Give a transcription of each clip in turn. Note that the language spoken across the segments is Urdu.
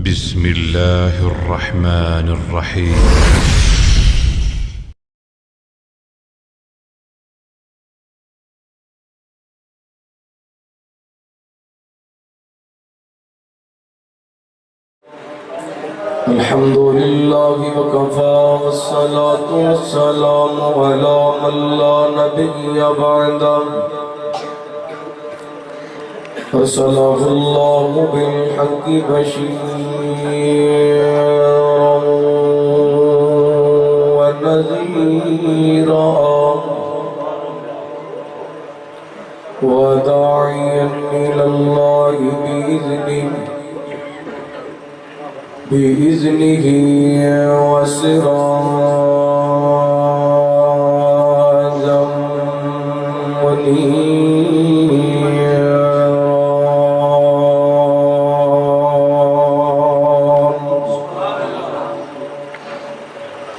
بسم الله الرحمن الرحيم. الحمد لله وكفى والصلاة والسلام على من لا نبي بعده أرسله الله بالحق بشيرا ونذيرا وداعيا إلى الله بإذنه وسراجا منيرا.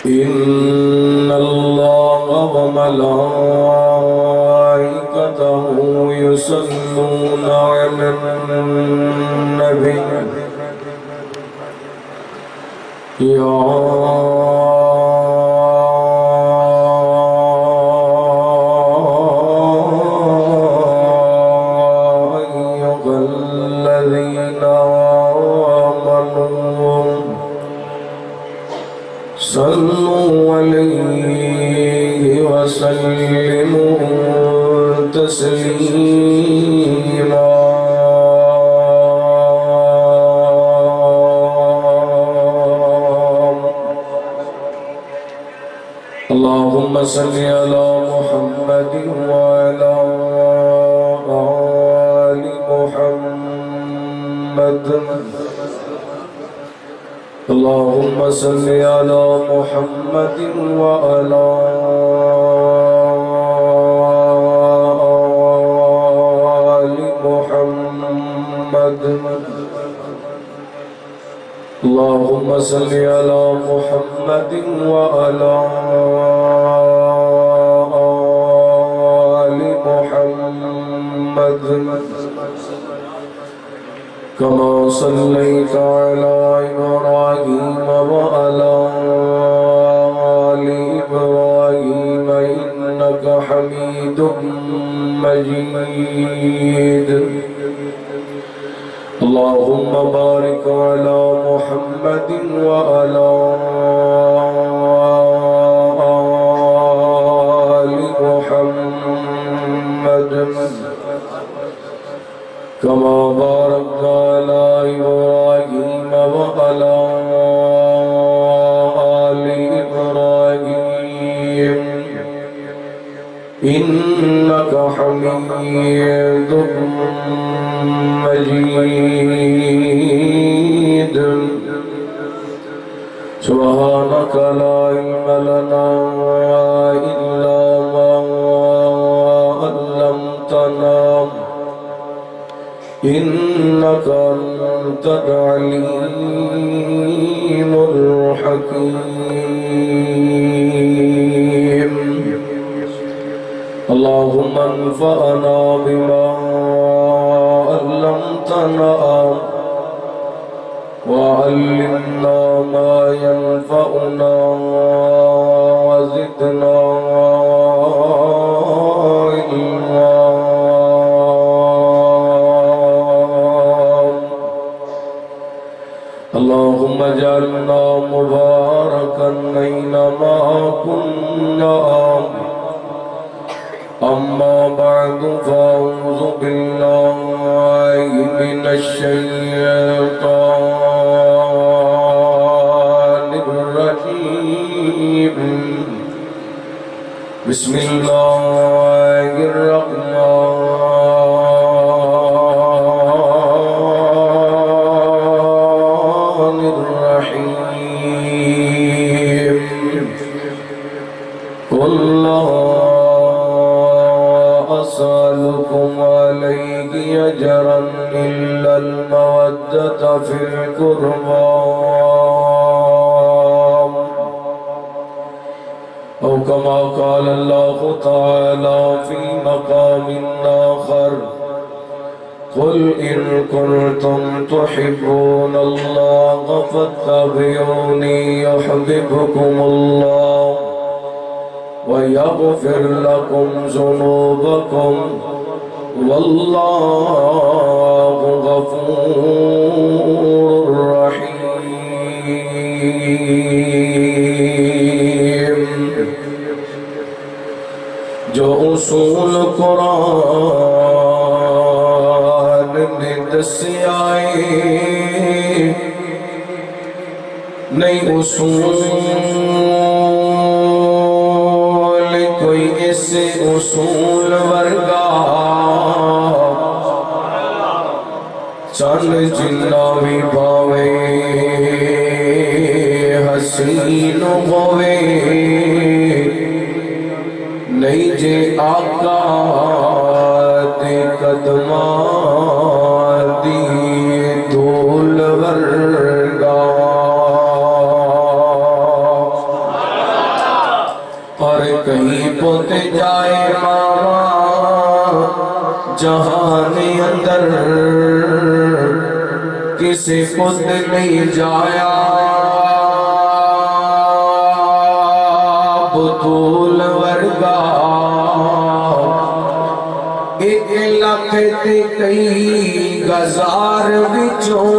إن الله وملائكته يصلون على النبي يا أيها الذين آمنوا صلوا عليه وسلموا تسليما. اللهم صل على محمد وعلى آل محمد. اللهم صل على محمد وعلى آل محمد. اللهم صل على محمد وعلى آل محمد كما صليت على إبراهيم وعلى آل إبراهيم إنك حميد مجيد. اللهم بارك على محمد وعلى آل محمد كما باركت على إبراهيم وعلى آل إبراهيم إنك حميد مجيد. سبحانك لا علم لنا إلا ما علمتنا إنك أنت العليم الحكيم. اللهم انفعنا بما علمتنا وعلمنا ما ينفعنا وزدنا علما. اللهم اجعلنا مباركا أينما كنا. أما بعد فأعوذ بالله من الشيطان الرجيم. بسم الله الرحمن الرحيم. قل لا أسألكم عليه أجرا إلا المودة في القربى أو كما قال الله تعالى في مقام آخر قل إن كنتم تحبون الله فاتبعوني يحببكم الله ويغفر لكم ذنوبكم والله غفور رحيم۔ جو اصول قرآن نے دسیا نہیں اصول کوئی اس اصول ورگا چل جنا بھی پاوے حسین ہوئے نہیں جے آقا دے قدمان دی دھول ورگا اور کہیں پوتے جائے ماما جہان اندر کسی پوت نہیں جایا بطول ورگا ایک لکھ تے کئی گزار بچوں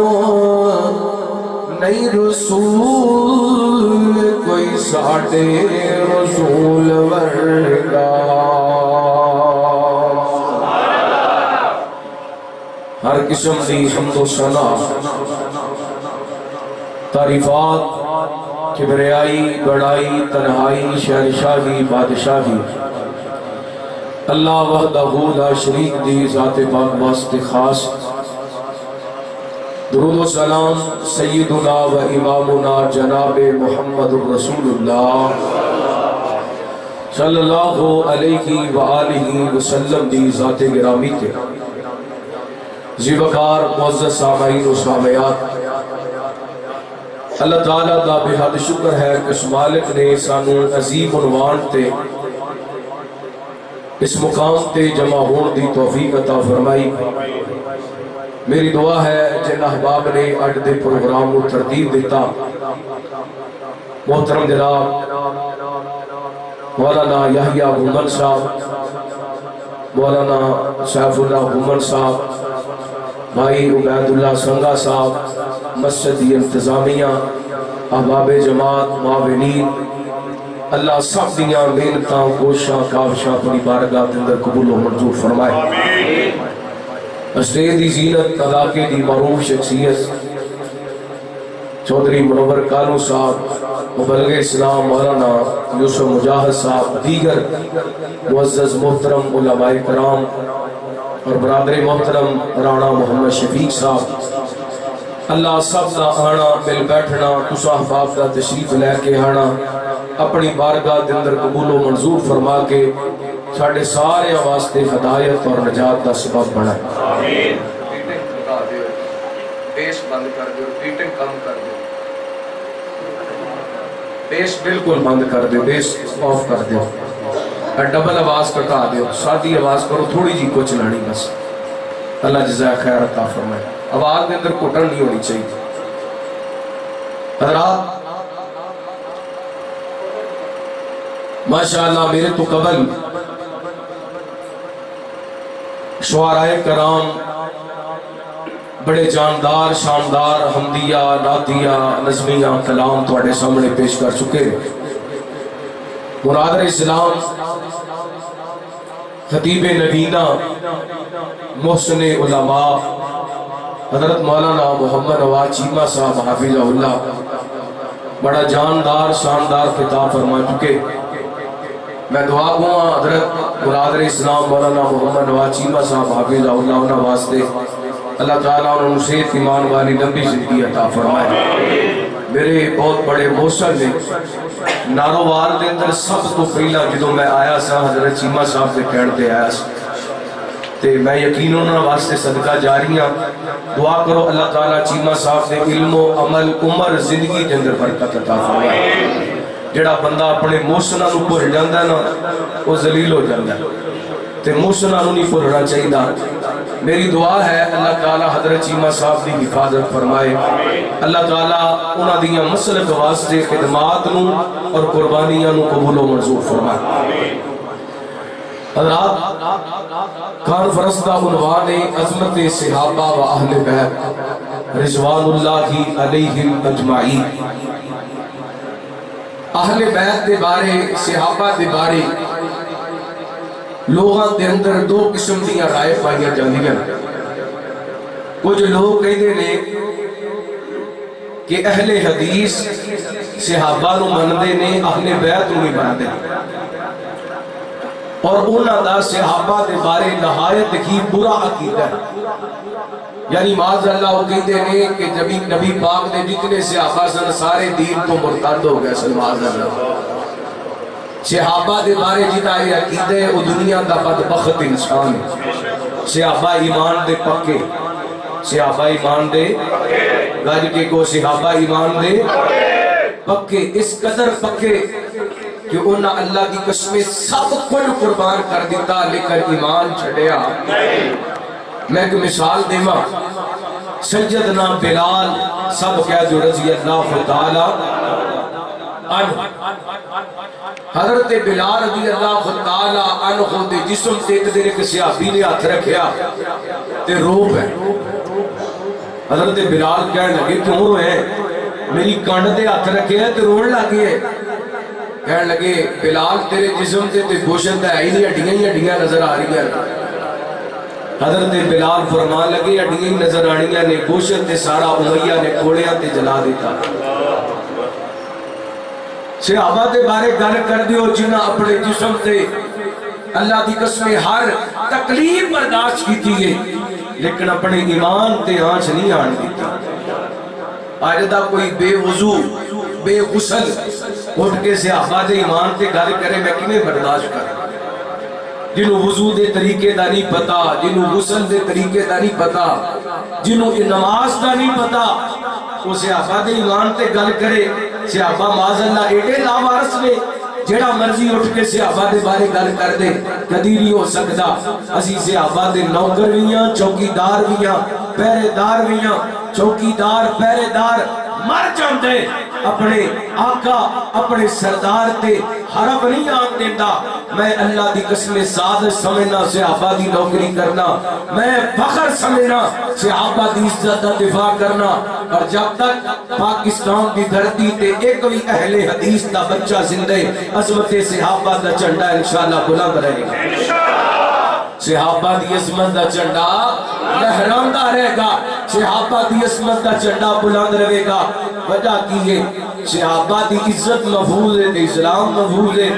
نہیں رسول کوئی ساڑھے رسول ورگا۔ ہر قسم دی حمد و ثنا تعریفات کبریائی بڑائی تنہائی شہنشاہی بادشاہی اللہ وحدہ لا شریک دی ذات پاک واسطے خاص۔ درود و سلام سیدنا و امامنا جناب محمد رسول اللہ صلی اللہ علیہ وآلہ وسلم دی ذات گرامی تے زیوکار معزز سامعین و سامعات، اللہ تعالیٰ دا بے حد شکر ہے کہ اس مالک نے سانو عظیم عنوان تے اس مقام تے جمع ہون دی توفیق عطا فرمائی۔ میری دعا ہے جن احباب نے اج دے پروگرام کو ترتیب دیتا، محترم جناب مولانا یحییٰ گھومن صاحب، مولانا سیف اللہ گھومن صاحب، بھائی عبید اللہ سنگا صاحب، مسجدی انتظامیہ، احباب جماعت، معاونین، اللہ سب دیاں محنتاں کوشاں کاوشاں اپنی بارگاہ کے اندر قبول و منظور فرمائے۔ اسٹیج دی زینت علاقے دی معروف شخصیت چودھری منور کالو صاحب، مبلغ اسلام مولانا یوسف مجاہد صاحب، دیگر معزز محترم علماء کرام اور برادر محترم رانا محمد شفیق صاحب، اللہ سب دا آنا مل بیٹھنا تسا احباب دا تشریف لے کے آنا اپنی بارگاہ دے اندر قبول و منظور فرما کے ساڑھے سارے واسطے ہدایت اور نجات دا سبب بنا۔ آمین۔ بیس بند کر دو، ریٹنگ کم کر دو، بیس بالکل بند کر دو، بیس آف کر دو، ڈبل آواز کٹا دو، سادی آواز کرو، تھوڑی جی کچھ لانی بس۔ اللہ جزائے خیر عطا فرمائے۔ آواز کے اندر کٹن نہیں ہونی چاہیے۔ حضرات ماشاءاللہ میرے تو قبل شعراء کرام بڑے جاندار شاندار حمدیہ نعتیہ نظمیہ کلام تواڈے سامنے پیش کر چکے ہیں۔ مراد اسلام خطیب نبینا محسن علماء حضرت مولانا محمد نواز چیمہ صاحب حافظہ اللہ بڑا جاندار شاندار خطاب فرما چکے۔ میں دعا ہوں حضرت مراد اسلام مولانا محمد نواز چیمہ صاحب حافظہ اللہ انہاں واسطے اللہ تعالیٰ انہوں نے صحت ایمان والی لمبی زندگی عطا فرمائے۔ میرے بہت بڑے موصل نے نارووال دے اندر سب تو پہلا جدو میں آیا سا حضرت چیمہ صاحب دے کہن تے آیا سا تے میں یقین انہوں واسطے صدقہ جاریاں دعا کرو اللہ تعالیٰ چیمہ صاحب دے علم و عمل عمر زندگی دے اندر برکت عطا فرمائے۔ جڑا بندہ اپنے موسنہ نو بھول جاندہ ہے نا وہ ذلیل ہو جاندہ ہے تے موسنہ نو نہیں بھولنا چاہیے۔ میری دعا ہے اللہ تعالی حضرت چیمہ صاحب کی حفاظت فرمائے، اللہ تعالی انہاں دیاں مسلک واسطے خدمات نو اور قربانیاں نو قبول و منظور فرمائے۔ حضرات، کانفرنس کا عنوان ہے عظمت صحابہ و اہل بیت رضوان اللہ علیہم اجمعین۔ اہل بیت دے بارے، صحابہ دے بارے لوگاں دے اندر دو قسم دیاں رائے پائیاں جاندیاں۔ کچھ لوگ کہتے ہیں کہ اہل حدیث صحابہ نو مندے نے، اہل بیت نو نہیں مندے، اور انہاں دا صحابہ دے بارے نہایت ہی برا عقیدہ ہے۔ یعنی معاذ اللہ وہ کہتے ہیں کہ جب نبی پاک نے جتنے صحابہ سن سارے دین تو مرتد ہو گئے سن، معاذ اللہ۔ صحابہ دے بارے جتا یہ عقیدہ ہے وہ دنیا دا بدبخت انسان ہے۔ صحابہ ایمان دے پکے، صحابہ ایمان دے گج کے کو صحابہ ایمان دے پکے، اس قدر پکے کہ انہاں اللہ کی قسمیں سب کچھ قربان کر دیتا لیکن ایمان چھڑیا۔ میں ایک مثال دیما، سیدنا بلال سب کہہ جو رضی اللہ تعالی عنہ، حضرت بلال رضی اللہ تعالی عنہ دے جسم تے ایک دن ایک صحابی نے ہاتھ رکھیا تے رو پے۔ حضرت بلال کہنے لگے کیوں روئے؟ میری کانڈ تے ہاتھ رکھے ہے تے روڑ لگے۔ کہنے لگے بلال تیرے جسم تے تے گوشت ہے ہی نہیں، ہڈیاں ہی ہڈیاں نظر آ رہی ہیں۔ حضرت بلال فرمان لگے ہڈیاں ہی نظر آنیاں نے، گوشت تے سارا امیہ نے کوڑیاں تے جلا دیتا۔ صحابہ دے بارے گل کر دیو جنہاں اپنے جسم تے اللہ دی قسمیں ہر تکلیف برداشت کی تھی لیکن اپنے ایمان تے آنچ نہیں آن دیتا۔ آج دا کوئی بے وضو بے غسل اٹھ کے صحابہ دے ایمان تے گل کرے میں کنے برداشت کر، جنہوں وضو دے طریقے دا نہیں پتا، جنہوں غسل دے طریقے دا نہیں پتا، جنہوں نماز دا نہیں پتا، وہ صحابہ دے ایمان تے گل کرے۔ صحابہ معاذ اللہ ایڈے لاوارث نے جڑا مرضی اٹھ کے صحابہ دے بارے گل کر دے، کدی نہیں ہو سکتا۔ اسی صحابہ دے نوکر ویاں، چوکیدار ویاں، پہرے دار ویاں، چوکیدار پہرے دار مر جاندے، اپنے آقا اپنے سردار تے حرف نہیں آن دیتا۔ میں اللہ دی قسم سعادت سمجھنا صحابہ دی نوکری کرنا، میں فخر سمجھنا صحابہ دی عزت دا دفاع کرنا، اور جب تک پاکستان دی دھرتی تے ایک بھی اہل حدیث دا بچہ زندہ عظمت صحابہ دا جھنڈا انشاءاللہ بلند رہے گا، صحابہ دی عظمت دا جھنڈا لہراندا رہے گا، صحابہ دی عظمت دا جھنڈا بلند رہے گا۔ وجہ کی ہے صحابہ دی عزت محفوظ ہے تے اسلام محفوظ ہے،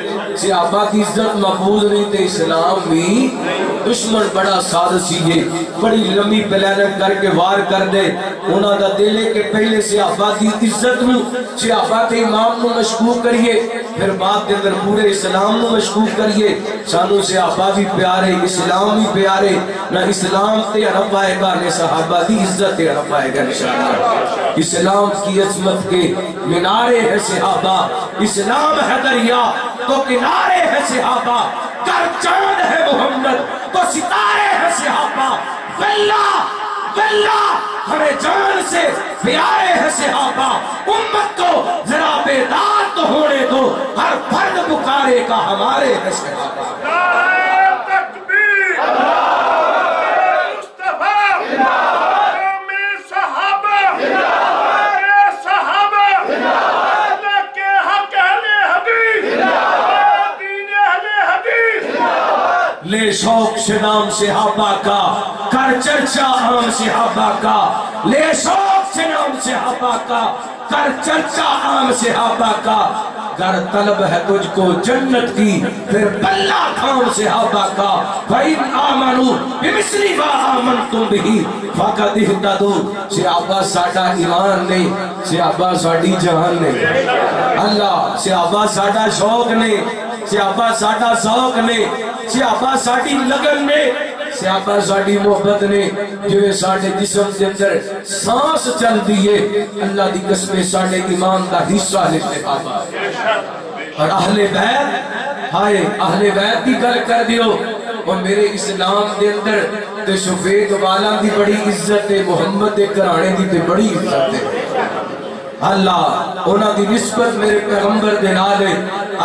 صحابہ دی عزت محفوظ نہیں تے اسلام بھی دشمن بڑا سازشی ہے، بڑی لمبی پلاننگ کر کے وار کر دے۔ انہاں دا دل ہے کہ پہلے صحابہ دی عزت نو، صحابہ دے امام نو مشکوک کریے، پھر بعد دے اندر پورے اسلام نو مشکوک کریے۔ سانو صحابہ بھی پیارے، اسلام بھی پیارے، نہ اسلام تے عرب آئے گا نہ صحابہ دی عزت تے عرب آئے گا انشاءاللہ۔ اسلام کی عظمت کے منارے ہے صحابہ، اسلام ہے دریا تو کنارے ہے صحابہ، کر چاند ہے محمد تو ستارے ہے صحابہ، واللہ واللہ ہمیں جان سے پیارے ہے صحابہ۔ امت کو ذرا بیدار تو ہونے دو، ہر فرد پکارے کا ہمارے ہے صحابہ۔ لے شوق سے نام صحابہ کا، کر چرچا عام صحابہ کا، لے شوق سے نام صحابہ کا، کر چرچا عام صحابہ کا۔ گر طلب ہے تجھ کو جنت کی پھر بلہ کھاؤ صحابہ کا، فَإِنْ آمَنُوا بِمِثْلِ مَا آمَنْتُمْ بِهِ فَقَدِ اهْتَدُوا۔ صحابہ ساڈا ایمان نہیں، صحابہ ساڈی جان نہیں، اللہ صحابہ ساڈا شوق نہیں، صحابہ ساڈا ذوق نے، صحابہ ساڈی لگن نے، صحابہ ساڈی محبت نے، جو ساڈے جسم کے اندر سانس چل دیئے اللہ دی قسم ساڈے ایمان دا حصہ نے صحابہ۔ اور اہل بیت، ہائے اہل بیت کی گل کر دیو، اور میرے اسلام دے اندر تے سفید والا دی بڑی عزت ہے، محمد دے گھرانے دی تے بڑی عزت ہے۔ اللہ انہاں دی نسبت میرے پیغمبر دے نال ہے۔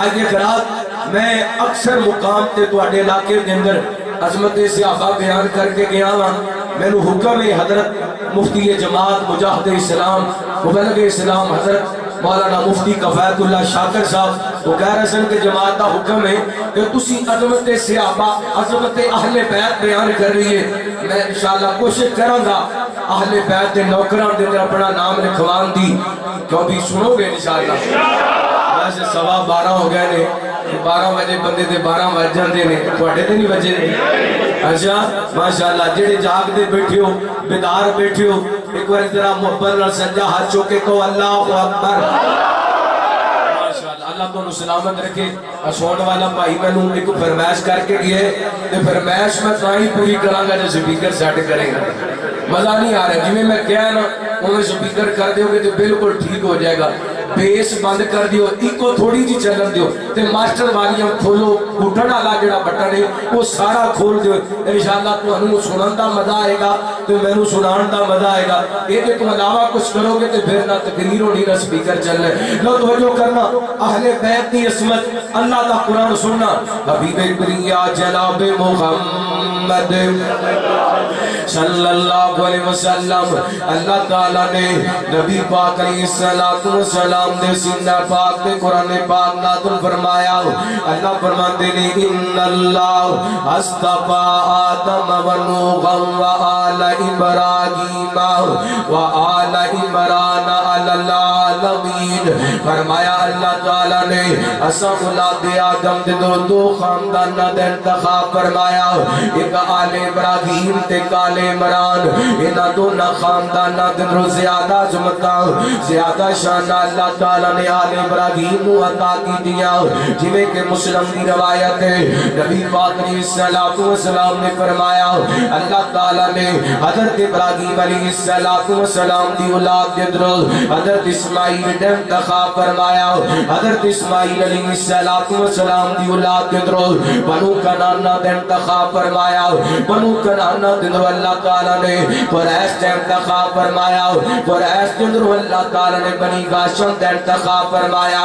آج یہ رات میں اکثر مقام تے تواڈے علاقے دے اندر عظمت صحابہ بیان کر کے گیا ہاں۔ میں نے حکم ہے حضرت مفتی جماعت مجاہد اسلام مبلغ اسلام حضرت مولانا مفتی کفایت اللہ شاکر صاحب وہ کہہ رہے سن کہ جماعت کا حکم ہے کہ تسی عظمت صحابہ عظمت اہل بیت بیان کر رہی ہے۔ میں انشاءاللہ کوشش کروں گا اہل بیت دے نوکران دے اندر اپنا نام لکھوان دی، تو ابھی سنو گے انشاءاللہ۔ ویسے 12:15 ہو گئے نے، 12 بجے بندے دے 12 بج جاندے نے، تواڈے تے نہیں بجے نے؟ اچھا ماشاءاللہ جڑے جاگ دے بیٹھے ہو بیدار بیٹھے ہو ایک بار ذرا محبت نال سجا ہاتھ چوکے کو اللہ اکبر۔ ماشاءاللہ اللہ تو سلامت رکھے۔ سون والا بھائی میں نے ایک فرمائش کر کے گیا ہے، تے فرمائش میں تاں ہی پوری کراں گا جو سپیکر سیٹ کرے گا۔ مزہ نہیں آ رہا جی میں کہا نا وہ سپیکر کر دیو گے تو بالکل ٹھیک ہو جائے گا۔ بیس بند کر دیو، ایکو تھوڑی جی چلن دیو تے ماسٹر والیاں کھولو، اٹھن والا جڑا بٹن ہے وہ سارا کھول دیو۔ انشاءاللہ تانوں سنن دا مزہ آئے گا تے مینوں سنان دا مزہ آئے گا۔ یہ تو علاوہ کچھ کرو گے تے پھر نہ تقریر ہونی نہ سپیکر چلنا۔ لو توجہ کرنا، اہل بیت کی عصمت، اللہ دا قرآن سننا۔ حبیب کریا جناب محمد صلی اللہ علیہ وسلم، اللہ تعالیٰ نے نبی پاک علیہ السلام دے سینہ پاک دے قرآن پاک نازل فرمایا۔ اللہ فرماتے نے ان اللہ اصطفیٰ آدم و نوحا و آل ابراہیم و آل عمران علی العالمین۔ فرمایا اللہ تعالیٰ نے اساں اولاد آدم دے دو خاندانہ دے انتخاب فرمایا، ایک آل ابراہیم تے آل عمران۔ انہاں دونوں خاندانہ دے زیادہ عظمتاں زیادہ شان اللہ تعالیٰ نے آل ابراہیم کو عطا کی دیا، جویں کہ مسلم کی روایت ہے۔ نبی پاک علیہ السلام نے فرمایا اللہ تعالیٰ نے حضرت ابراہیم علیہ السلام دی اولاد کے در حضرت اسماعیل نے انتخاب فرمایا۔ حضرت اسماعیل علیہ السلام دی اولاد کے در بنو کنعانہ نے انتخاب فرمایا۔ بنو کنعانہ کے در اللہ تعالیٰ نے قریش نے انتخاب فرمایا۔ قریش کے در اللہ تعالیٰ نے بنی ہاشم کا انتخاب فرمایا،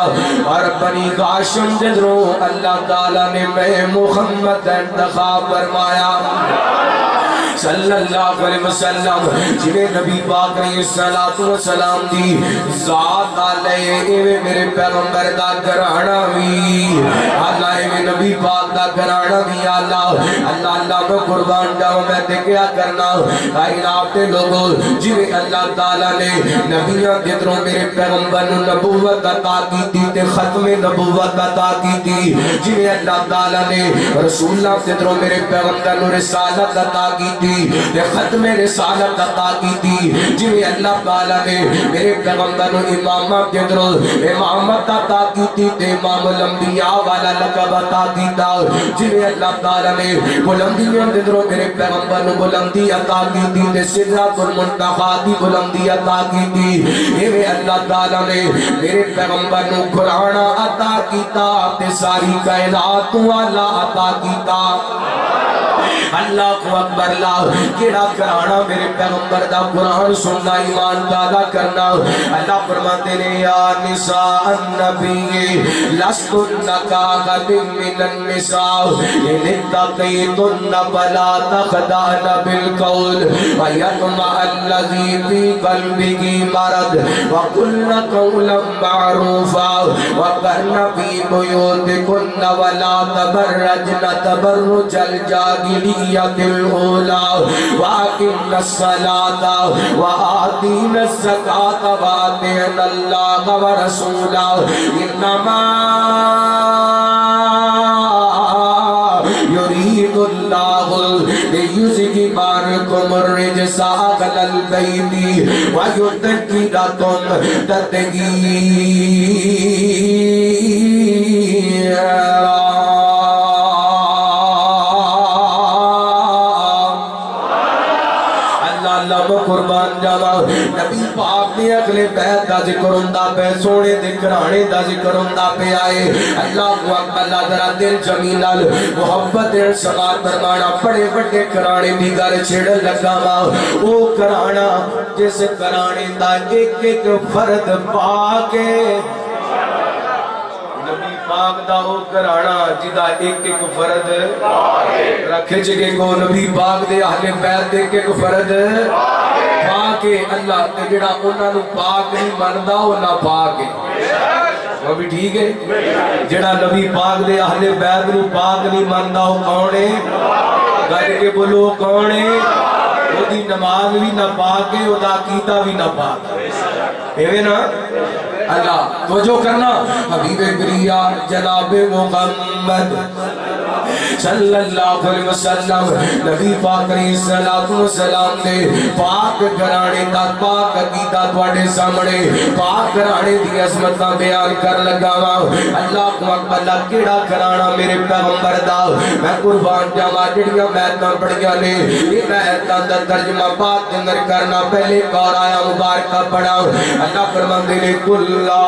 اور بنی ہاشم کے در اللہ تعالیٰ نے میں محمد کا انتخاب فرمایا صلی اللہ علیہ وسلم۔ جنہیں نبی پاک علیہ السلام دی ذات علیہ ایویں میرے پیغمبر دا گھرانا بھی، اللہ ایویں نبی پاک دا گھرانا بھی، اللہ میں قربان جاؤں میں دیکھیا کرنا کائنات دے لوگوں جنہیں اللہ تعالیٰ نے نبیوں کے دروں میرے پیغمبر نبوت عطا کی تھی تے ختم نبوت عطا کی تھی، جنہیں اللہ تعالیٰ نے رسول اللہ کے دروں میرے پیغمبر رسالت عطا کی تھی تے ختم رسالت عطا کی تھی، جنہیں اللہ تعالیٰ نے میرے پیغمبر امامت کے دروں امامت عطا کی تھی تے امام الانبیاء والا لقب عطا کی تھا، جنہیں اللہ تعالیٰ نے بلندیوں کے دروں میرے پیغمبر بلندی عطا کی تھی تے سدرۃ المنتہا دی بلندی عطا کی تھی، یہ اللہ تعالیٰ نے میرے پیغمبر نو قرآن عطا کیتا تے ساری کائنات والا عطا کیتا۔ اللہ کو اکبر اللہ کیڑا کرانا میرے پیغمبر دا قرآن سننا ایمان پیدا کرنا۔ اللہ فرماتے نے یا نساء النبی لستن کاغد من النساء ان اتقیتن فلا تخدعن بالقول ویطمع الذی فی قلبہ مرض وقلن قولا معروفا وقرن فی بیوتکن ولا تبرجن تبرج الجاہلیت الأولى وأقمنا الصلاة وآتينا الزكاة وأطعنا الله ورسوله إنما يريد الله ليذهب عنكم الرجس أهل البيت ويطهركم تطهيرا۔ اللہ میں قربان جاوا نبی پاک نے اگلے بیت دا ذکر ہوندا پے سونے دے گھرانے دا ذکر ہوندا پے آئے اللہ اکبر ذرا دل جمی نال محبت سماعت فرمانا بڑے بڑے گھرانے دی گل چھڑن لگا وا او گھرانا جس گھرانے دا ایک ایک فرد پا کے نبی پاک دا او گھرانا جدا ایک ایک فرد رکھے جگے کو نبی پاک دے اہل بیت ایک ایک فرد پاک اللہ تے جڑا انہاں نو پاک نہیں مندا او نہ پاک وہ بھی ٹھیک ہے جڑا نبی پاک دے اہل بیت نو پاک نہیں مندا او کون ہے گھر کے بولو کون ہے او دی نماز بھی نہ پاک ہے او دا عقیدہ بھی نہ پاک ہے نا اللہ توجہ کرنا حبیب بریا جناب محمد صلی اللہ علیہ وسلم نبی پاک علیہ السلام نے پاک گھرانے دا پاک عقیدہ تواڈے سامنے پاک گھرانے دی عظمتاں بیان کر لگا وا اللہ اکبر اللہ کیڑا گھرانا میرے پیغمبر دا میں قربان جاواں جڑیاں محنتاں پڑھیاں نے یہ محنتاں دا ترجمہ پاک دے اندر کرنا پہلے کار آیا مبارکہ پڑھا اللہ فرماندے نے کلا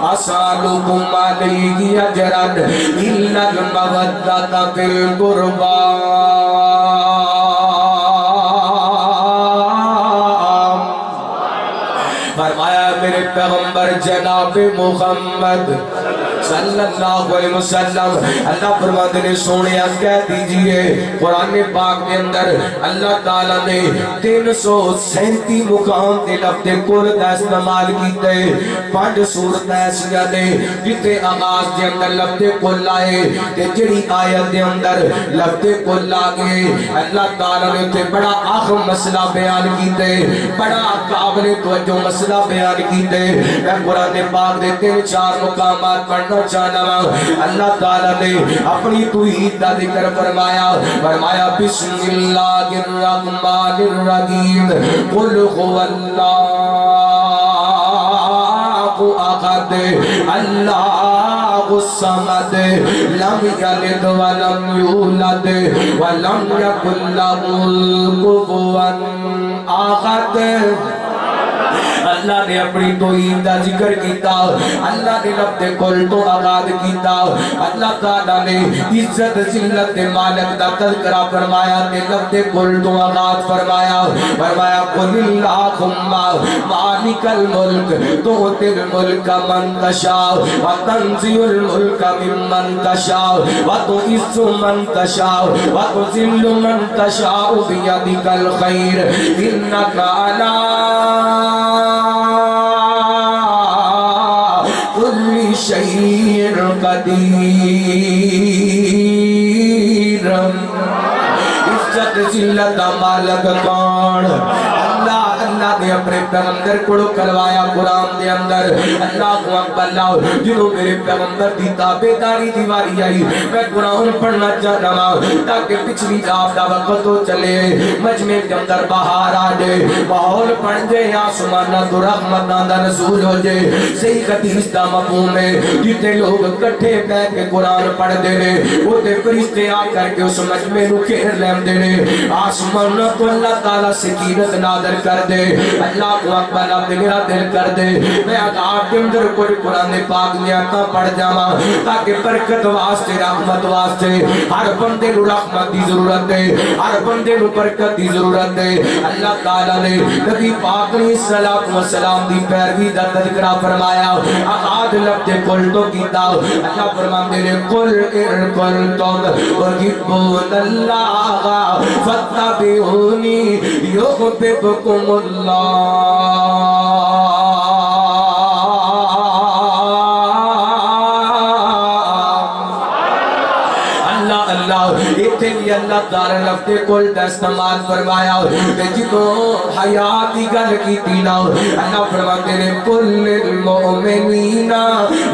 اسالکم علیہ اجرا الا المودۃ فی القربى فرمایا میرے پیغمبر جناب محمد صلی اللہ علیہ وسلم اللہ فرماتے نے سونیا کہہ دیجئے قرآن پاک کے اندر اللہ تعالیٰ نے 337 مقام دے لفظ کل دا استعمال کیتے 5 صورت ایسیاں نے جتے آغاز دے اندر لفظ کل آئے تے جڑی آیت دے اندر لفظ کل آگے اللہ تعالیٰ نے تے بڑا اہم مسئلہ بیان کیتے بڑا قابل توجہ مسئلہ بیان کیتے میں قرآن پاک دے 3-4 مقامات پڑھنا چاہنا اللہ تعالیٰ نے اپنی توحید دا ذکر فرمایا بسم اللہ الرحمن الرحیم قل هو اللہ احد اللہ الصمد لم یلد ولم یولد ولم یکن لہ کفوا احد اللہ نے اپنی توحید دا ذکر کیتا اللہ نے لفظ کل تو آغاز کیتا اللہ تعالیٰ نے عزت ذلت مالک دا تذکرہ فرمایا تے لفظ کل تو آغاز فرمایا قل اللہم مالک الملک تؤتی الملک من تشاء وتنزع الملک ممن تشاء وتعز من تشاء وتذل من تشاء بیدک الخیر انک علی کل شیء قدیر عزت ذلت مالک کون اللہ نے اپنے پیغمبر کو کروایا قرآن دے اندر اللہ اکبر اللہ جنہوں میرے پیغمبر دی تابعداری دیواری آئی میں قرآن پڑھنا چاہتا ہوں تاکہ پچھلی جاب دا وقت ہو چلے مجمع کے اندر بہار آ جائے ماحول پڑھ جائے آسمانہ تو رحمت دا نزول ہو جائے صحیح حدیث دا مفہوم ہے جتنے لوگ کٹھے بیٹھ کے قرآن پڑھ دے نے وہ تے فرشتے آ کر کے اس مجمع نو گھیر لیندے نے آسمانہ تو اللہ تعالیٰ سکینت نادر کر دے اللہ کو اکبر اپنے میرا دل کر دے میں آقاب کے اندر کوئی قرآن پاک نیاتا پڑھ جاما تاکہ برکت واسطے رحمت واسطے ہر بندے نو رحمت دی ضرورت ہے ہر بندے نو برکت دی ضرورت ہے اللہ تعالیٰ نے نبی پاک علیہ السلام دی پیروی دا تذکرہ فرمایا آقاد لفظ کل تو کیتا اللہ فرماندے نے کل ارکنتم وحبون اللہ فتبعونی یحببکم اللہ اتھے بھی اللہ تعالی لفظ کل دا استعمال فرمایا کہ جتو حیات کی گل کی تینا اللہ فرماتے نے کل المؤمنین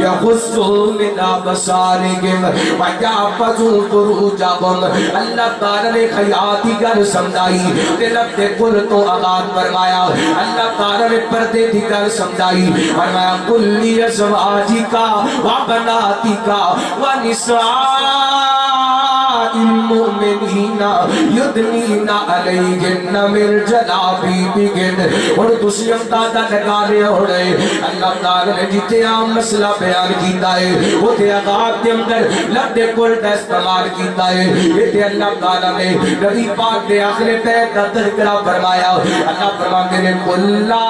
یخصو من ابصارہم ویحفظوا فروجہم اللہ تعالی نے حیات کی گل سمجھائی تے لفظ کل تو آغاز فرمایا اللہ تعالی نے پردے کی گل سمجھائی فرمایا کل ازواجکا وبناتکا ونساء المؤمنین یدنین علیہن من جلابیبہن. اور تسی اندازہ لگا رہے ہو رہے اللہ تعالیٰ نے جتے عام مسئلہ بیان کیتا ہے وہ تے عذاب کے اندر لفظ کل کا استعمال کیتا ہے. یہ تے اللہ تعالیٰ نے نبی پاک دے آخر پہ کا تذکرہ فرمایا. اللہ فرماتے ہیں کلا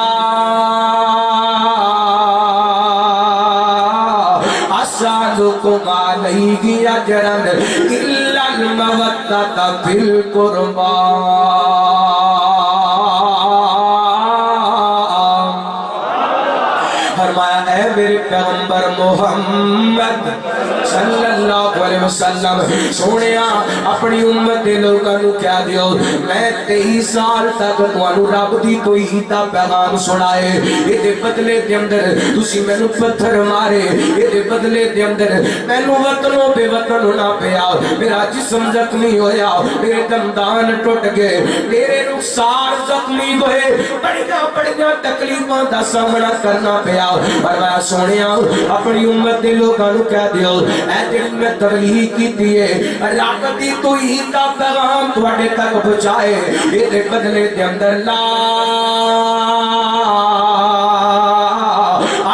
اسالکم علیہ اجرا الا المودۃ فی القربی. فرمایا اے میرے پیغمبر محمد صلی اللہ علیہ وسلم سونیا اپنی امت دے لوگاں نو کہہ دیو میں 23 سال تک تانوں رب دی توحید دا پیغام سنائے. اے دے بدلے دے اندر تسی مینوں پتھر مارے. اے دے بدلے دے اندر مینوں وطنوں بے وطن ہونا پیا. میرا جسم زخمی ہویا, میرے دندان ٹوٹ گئے, میرے رخسار زخمی ہوئے, بڑیاں تکلیفاں دا سامنا کرنا پیا. فرمایا سونیا اپنی امت دے لوگاں نو کہہ دیو اے جڑی میں تبلیغ کیتی ہے رب دی توحید دا پیغام تواڈے تک پہنچائے. اے دے بدلے دے اندر لا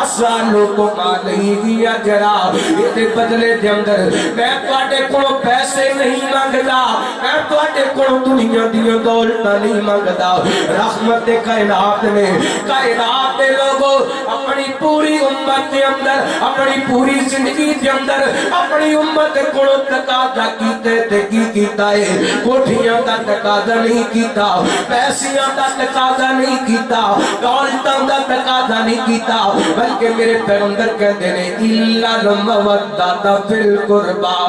اسالکم علیہ اجرا. اے دے بدلے دے اندر میں تواڈے کولوں پیسے نہیں منگدا, میں تواڈے کولوں دنیا دیاں دولتاں نہیں منگدا. رحمت کائنات نے کائنات دے لوگوں اپنی پوری امت کے اندر اپنی پوری زندگی کے اندر اپنی امت کو تقاضا کیتے تے کی کیتا ہے. کوٹھیاں دا تقاضا نہیں کیتا, پیسیاں دا تقاضا نہیں کیتا, دولتاں دا تقاضا نہیں کیتا, بلکہ میرے پیغمبر کہتے ہیں الا المودۃ فی القربی.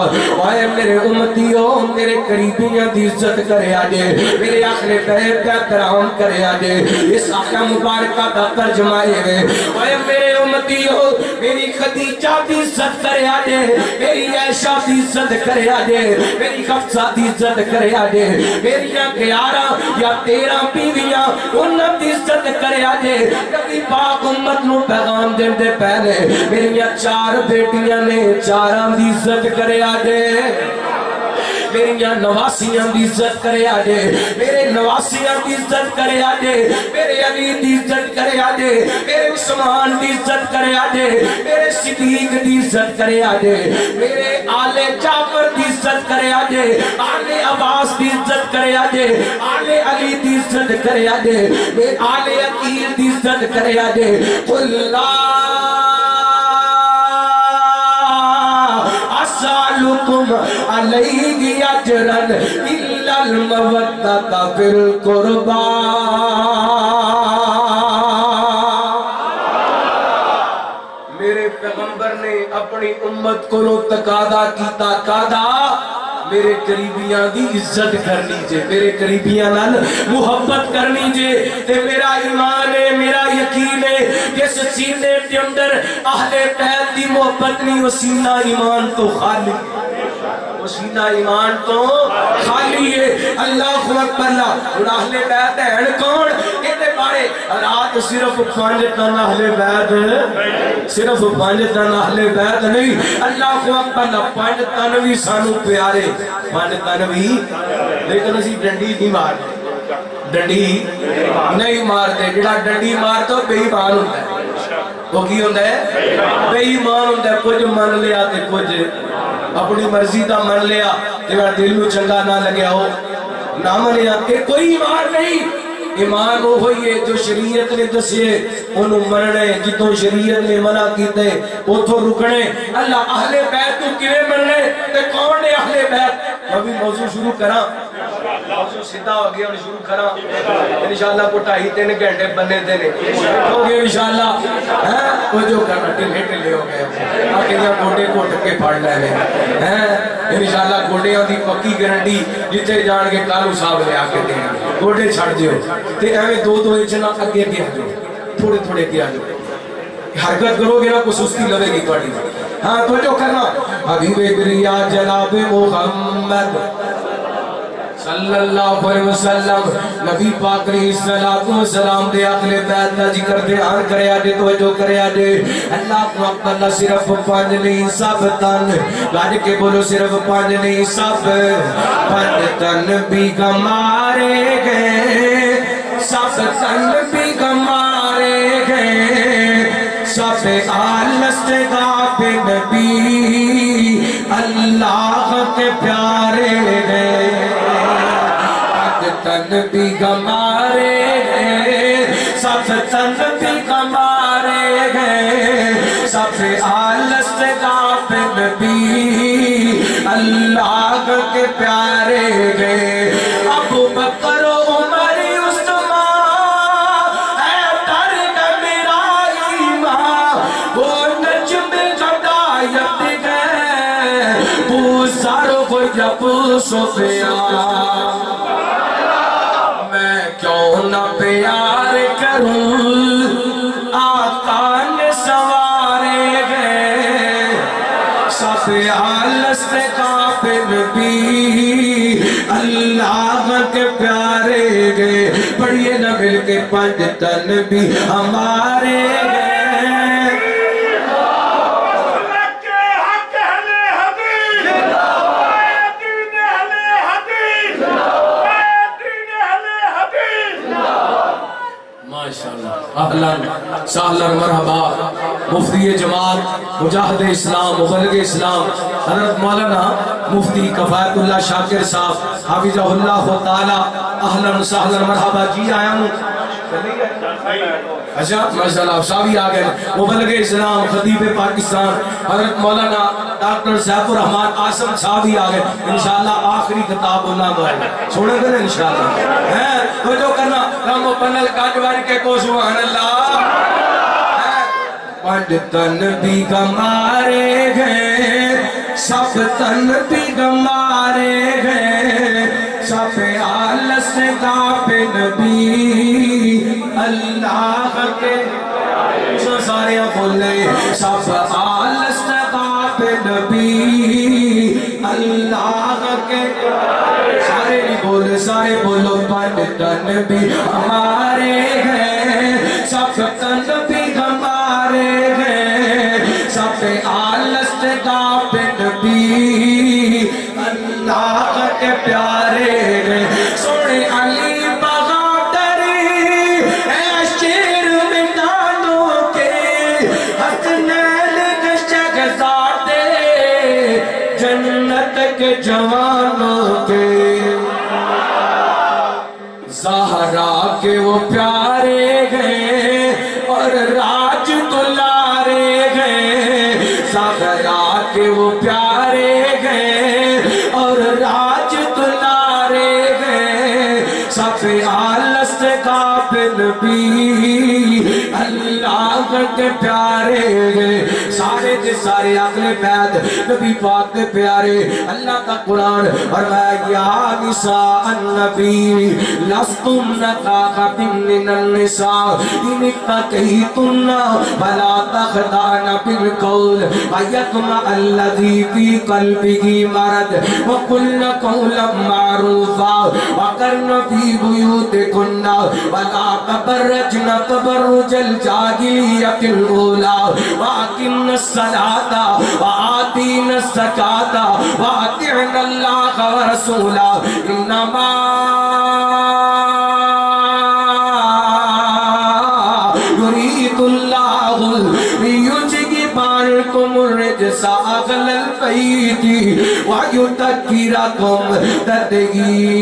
اے میرے امتیوں میرے قریبیاں دی عزت کریا جے, میرے آخر بیت کا احترام کریا جے. اس آقا مبارکہ دا ترجمہ ہے اے میرے امتیوں میری خدیجہ دی عزت کریا جے, میری عائشہ دی عزت کریا جے, میری حفصہ دی عزت کریا جے, میری 11 یا 13 بیویاں انہاں دی عزت کریا جے. نبی پاک امت نو پیغام دین دے پہلے میری 4 بیٹیاں نے 4 دی عزت کریا جے. میری نواسیاں دی عزت کریا جے, میرے نواسیاں دی عزت کریا جے, میرے علی دی عزت کریا جے, میرے عثمان دی عزت کریا جے, میرے صدیق دی عزت کریا جے, میرے آل جعفر دی عزت کریا جے, آل عباس دی عزت کریا جے, آل علی دی عزت کریا جے, میرے آل عقیل دی عزت کریا جے. اسالکم علیہ اجرا الا المودۃ فی القربی. میرے پیغمبر نے اپنی امت کو تقاضا کیتا کادا میرے قریبیاں دی عزت کرنی جے, میرے قریبیاں نال محبت کرنی جے. تے میرا ایمان ہے, میرا یقین ہے جس سینے کے اندر اہل بیت دی محبت نہیں, وہ سینہ ایمان تو خالی, وہ سینہ ایمان تو خالی ہے. اللہ اکبر. اہل بیت ہیں کون؟ یہ بارے رات صرف 5 تن اہل بیت, صرف 5 تن اہل بیت نہیں. اللہ اکبر. 5 تن بھی سانو پیارے, 5 تن بھی, لیکن اسی ڈنڈی نہیں مارتے, ڈنڈی نہیں مارتے. جڑا ڈنڈی مار تو بے ایمان ہوتا ہے. وہ کی ہوتا ہے؟ بے ایمان ہوتا ہے. کچھ من لیا تے کچھ اپنی مرضی دا من لیا, جڑا دل نو چنگا نہ لگیا ہو نہ منیا, کہ کوئی ایمان نہیں. ایمان وہ ہوئی ہے جو شریعت نے دسیے انہوں مننے, جتوں شریعت نے منع کیتے اتھوں رکنے. اللہ اہل بیت تو کیویں مننے تے کون نے اہل بیت؟ میں بھی موضوع شروع کراں, موضوع سیدھا ہو گیا, شروع کراں انشاءاللہ. کو 2.5-3 گھنٹے بننے دینے ہو گئے انشاءاللہ. وہ جو کرنا ٹھلے ٹھلے ہو گئے, آکے دیا گوڑے گھٹ کے پڑھ لے انشاءاللہ. گوڑیاں دی پکی گارنٹی جتے جان کے کالو صاحب لے آکے دینا. گوڑے چھڑ دیو تے ایویں 2-2 انچ نہ اگے کیا جو, تھوڑے تھوڑے کیا جو. حرکت کرو گے نا کو سستی لگے گی تھوڑی. ہاں توجہ کرنا. حبیب بریا جناب محمد صلی اللہ علیہ وسلم نبی پاک علیہ السلام دے اہل بیت دا ذکر دھیان کریا دے توجہ کریا دے اللہ کو اکبر نہ صرف پانچ نہیں سب تن گاڑ کے بولو صرف پانچ نہیں سب پانچ تن بھی گمارے گئے سب تن بھی گمارے گئے سب آلس گا نبی اللہ کے پیارے گئے تن بھی گمارے گئے سب تن بھی گمارے گئے سب آلس گا نبی اللہ کے پیارے گئے ابو بکر و عمر عثمان اے ترک میرا ایمان وہ نجم ہدایت گئے بوسارو کو جب سفیان میں کیوں نہ پیار کروں آقا نے سوارے گئے سب آلس کا نبی اللہ کے پیارے گئے پڑھئے نہ مل کے پنج تن بھی ہمارے گئے اہلن سہلن مرحبا مفتی جماعت مجاہد اسلام مبلغ اسلام حضرت مولانا مفتی کفایت اللہ شاکر صاحب حافظہ اللہ تعالی اہلن سہلن مرحبا جی آیا ہوں اچھا ماشاءاللہ صاحبی آگئے مبلغ اسلام خطیب پاکستان حضرت مولانا ڈاکٹر سیف الرحمن آسم صاحبی آگئے انشاءاللہ آخری کتاب اللہ دعائے چھوڑے گئے انشاءاللہ تو جو کرنا رام پنل کاجواری کے کو سبحان اللہ پنڈ تن بھی گمارے گئے سب تن بھی گمارے گئے سب آلس کا نبی اللہ کے سارے بولے سب آلس کا نبی اللہ کے سارے بولے سارے بولو پنڈ تن بھی ہمارے ہیں سب تن بھی ہمارے ہیں سب آلس کا نبی اللہ کے پیارے ہیں سونے علی بغادری اے شیر میدانوں کے حسنین کے شہزادے جنت کے جوانوں کے زہرا کے وہ پیارے گئے اور راج دلارے گئے زہرا کے وہ پیارے گئے اور راج دلارے گئے سب آلس کا نبی اللہ کے پیارے گئے سارے کے سارے اگلے بیت نبی پاک کے پیارے اللہ کا قرآن اور میں یا نساء النبی لستن کاخت من النساء ان اتقیتن فلا تخضعن بالقول فیطمع الذی فی قلبہ مرض وقلن قولا معروفا وقرن فی بیوتکن ولا تبرجن تبرج الجاہلیۃ الاولی واقمن الصلاۃ وآتین الزکاۃ واطعن اللہ ورسولہ انما یرید اللہ لیذہب عنکم الرجس اہل البیت ویطہرکم تطہیرا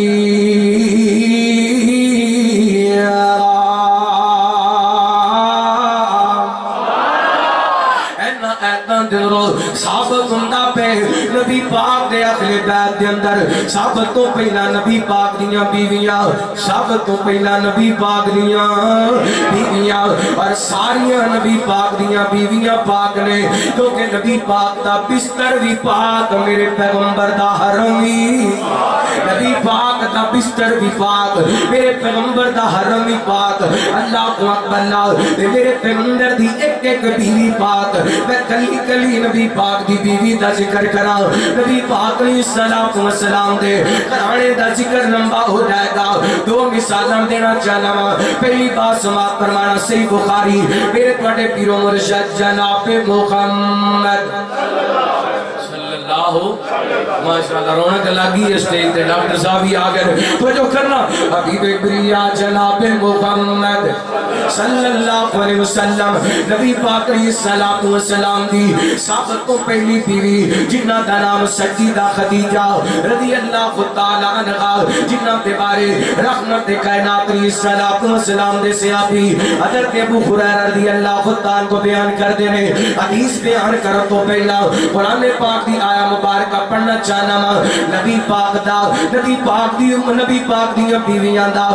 ثابت ہوندہ پہ نبی پاک دے اہل بیت دے اندر ثابت تو پہلا نبی پاک دیاں بیویاں ثابت تو پہلا نبی پاک دیاں بیویاں اور ساریاں نبی پاک دیاں بیویاں پاک نے کیونکہ نبی پاک دا بستر بھی پاک میرے پیغمبر دا حرمی نبی پاک دا بستر بھی پاک میرے پیغمبر دا حرمی پاک اللہ کو اکبر اللہ میرے پیغمبر دی ایک بیوی پاک میں کلی کلی نبی پاک دی بیوی دا ذکر کرا نبی پاک پاک علیہ الصلوۃ والسلام دے گھرانے دا ذکر لمبا ہو جائے گا. دو مثالاں دینا چاہنا وا. پہلی بات سماعت فرمانا صحیح بخاری میرے تواڈے پیرو مرشد جناب محمد صلی اللہ ماشاءاللہ رونق لگی اسٹیج تے ڈاکٹر صاحب ہی آ گئے توجہ کرنا. حبیب بریا جناب محمد صلی اللہ علیہ وسلم نبی پاک علیہ الصلوۃ والسلام دی سب تو پہلی بیوی جنہ دا نام سیدہ خدیجہ رضی اللہ تعالی عنہا جنہ دے بارے رحمت کائنات علیہ الصلوۃ والسلام دے صحابی حضرت ابو ہریرہ رضی اللہ تعالی کو بیان کر دے نے. حدیث بیان کرو تو پہلا قرآن پاک دی آیا مبارکہ پڑھنا چاہنا وا. نبی پاک دا نبی پاک دی بیویاں دا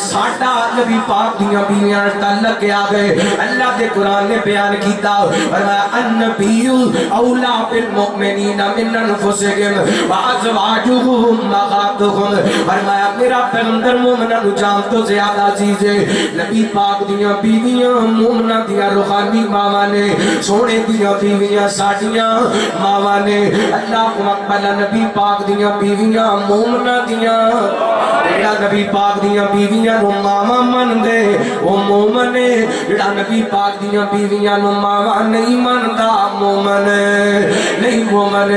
ساڈا نبی پاک دی بیویاں تعلق آ گئے. اللہ دے قرآن نے بیان کیتا فرمایا النبی اولا بالمؤمنین من انفسہم وازواجہ امہاتہم. فرمایا میرا پیغمبر مومناں نو جان تو زیادہ عزیز ہے. نبی پاک دیاں بیویاں مومناں دیاں روحانی ماواں نے سونے دیاں بیویاں ساڈیاں ماواں نے. اللہ کو اکبر نبی پاک دیاں بیویاں مومناں دیاں جڑا نبی پاک دیاں بیویاں نو ماواں من دے او مومن ہے. جڑا نبی پاک دیاں بیویاں نو ماواں نہیں مندا مومن نہیں مومن.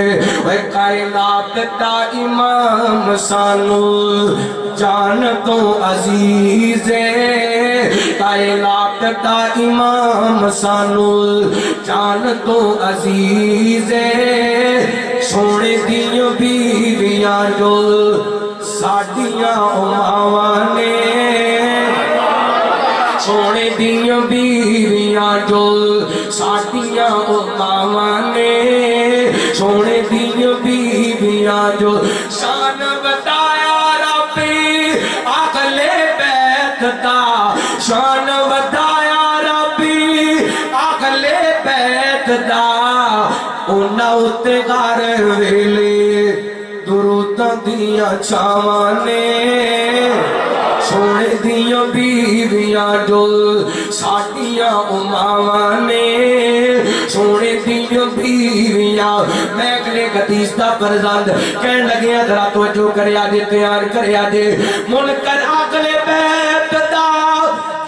اے کائنات دا امام سانو جان تو عزیز ہے. کائنات دا امام سانو جان تو عزیز ہے. سونے دیاں بیویاں جو ساڈیاں ماواں نے سونے دیاں بیویاں جو ساڈیاں ماواں نے سونے دیاں بیویاں جو شان بتایا رب اگلے بیت دا شان بتایا رب اگلے بیت دا. انہاں اُتے غار ویلے دروداں دیاں چھاواں نے سونے دیاں بیویاں جو ساڈیاں ماواں نے سونے دیاں بیویاں. میں اگلے حدیث دا فرزند کہن لگے ذرا توجہ کریا جے تیار کریا جے. منکر اگلے بیت دا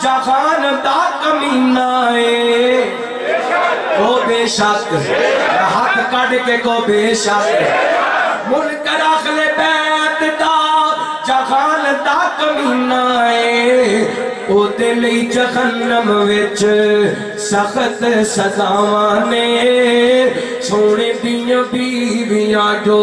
جہان دا کمینہ ہے کو بے شک ہاتھ کڈ کے کو بے شک. منکر اگلے بیت دا جہان دا کمینہ ہے او دے لئی جہنم وچ سخت سزاواں نے. سونے دیاں بیویاں جو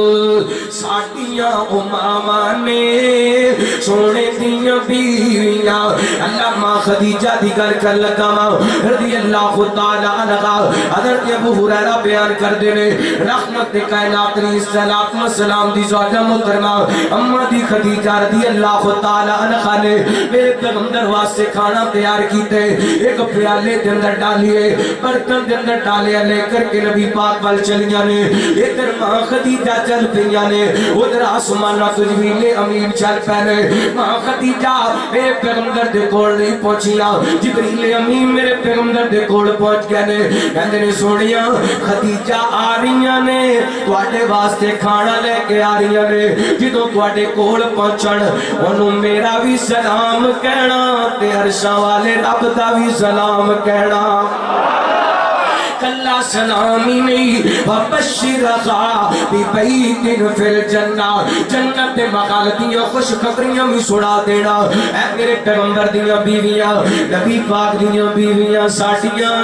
ساڈیاں ماواں نے سونے دیاں بیویاں. اللہ ماں خدیجہ دی گل کر لگا رضی اللہ تعالی عنہا. حضرت ابو ہریرہ بیان کر دے نے رحمت کائنات علیہ الصلوۃ والسلام دی زوجہ محترمہ اماں دی خدیجہ رضی اللہ تعالی عنہا نے میرے پیغمبر واسطے کھانا تیار کیتے. ایک پیالے دے اندر ڈالیے برتن دے اندر ڈالے لے کر کے نبی پاک وال چلیاں نے. ادھر ماں خدیجہ چل پیاں نے ادھر آسمان جبریل امین چل پے. ماں خدیجہ میرے پیغمبر دے کول نہیں پہنچیاں. جبریل امین میرے پیغمبر دے کول پہنچ گئے نے. کہندے نے سونیاں خدیجہ آ رہیاں نے تواڈے واسطے کھانا لے کے آ رہیاں نے. جدوں تواڈے کول پہنچن اونوں میرا بھی سلام کہنا تے عرشاں والے رب دا بھی سلام کہنا. کلا سلام ہی نہیں وبشرھا ببیت فی الجنہ. جنت مقال دیاں خوش خبریاں بھی سنا دینا. اے میرے پیغمبر دیاں بیویاں نبی پاک دیاں بیویاں ساڈیاں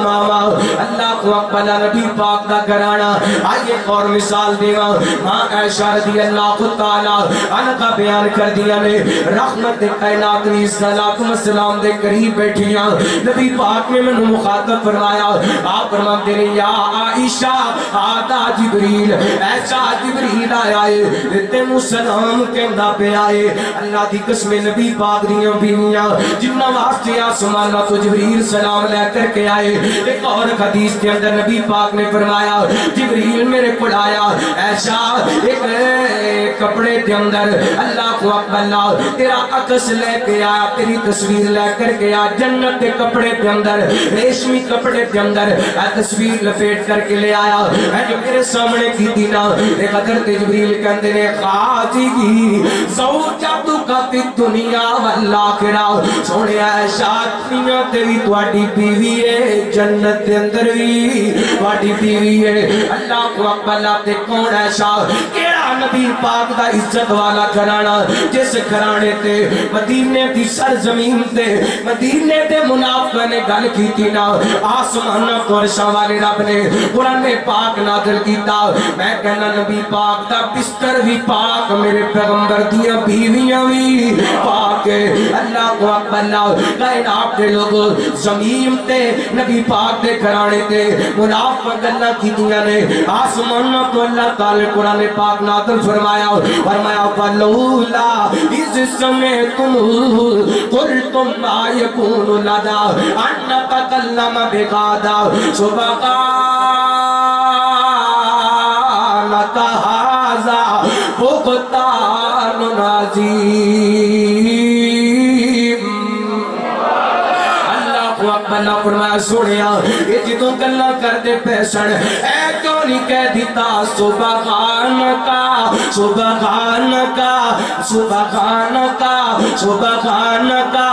ماواں. اللہ کو اکبر نبی پاک دا گھرانہ. آئیے اور مثال دیواں ماں عائشہ رضی اللہ تعالی عنہا بیان کر دیا نے رحمت کائنات علیہ الصلوۃ والسلام دے قریب بیٹھیاں. نبی پاک نے مینوں مخاطب فرمایا آپ فرماتے ہیں یا عائشہ آتا جبریل ایسا جبریل آیا ہے تینوں سلام کہندا پیا ہے. اللہ دی قسم نبی پاک دیاں بیویاں جنہاں واسطے آسمان تو جبریل سلام لے کر کے آئے. ایک اور حدیث کے اندر نبی پاک نے فرمایا جبریل میرے کو آیا ایسا ایک کپڑے کے اندر اللہ کو اکبر تیرا عکس لے کے آیا تیری تصویر لے کر کے آیا جنت کے کپڑے کے اندر ریشمی کپڑے کے اندر تصویر لپیٹ کر کے لے آیا ہے جو میرے سامنے کی دینا ایک حضرت جبریل کے اندر خاجی کی زوجاتو کا فی دنیا والآخرہ سونے عائشہ دنیا تیری تواڈی بیوی ہے جنت کے اندر بھی تواڈی بیوی ہے اللہ کو اکبر تے کون ایسا کیڑا نبی پاک دا عزت والا گھرانا جس گھرانے تے مدینے دی سرزمین تے مدینے تے منافقہ نے گل کیتی نا آسمان قرشاں والے رب نے قرآن پاک نازل کیتا میں کہنا نبی پاک دا بستر بھی پاک میرے پیغمبر دیاں بیویاں بھی پاک ہے اللہ کو اکبر کائنات کے لوگ زمین تے نبی پاک دے گھرانے تے منافقہ گلاں کیتیاں نے آسمان کو اللہ تعالی قرآن پاک نازل فرمایا فلولا اذ سمعتم قلتم ما يكون لنا ان نتكلم بهذا سبحانك هذا بهتان عظیم بنا فرمایا سونیا یہ جدوں گلاں کردے پیسن اے کیوں نہیں کہہ دیتا سبحان کا سبحان کا سبحان کا سبحان کا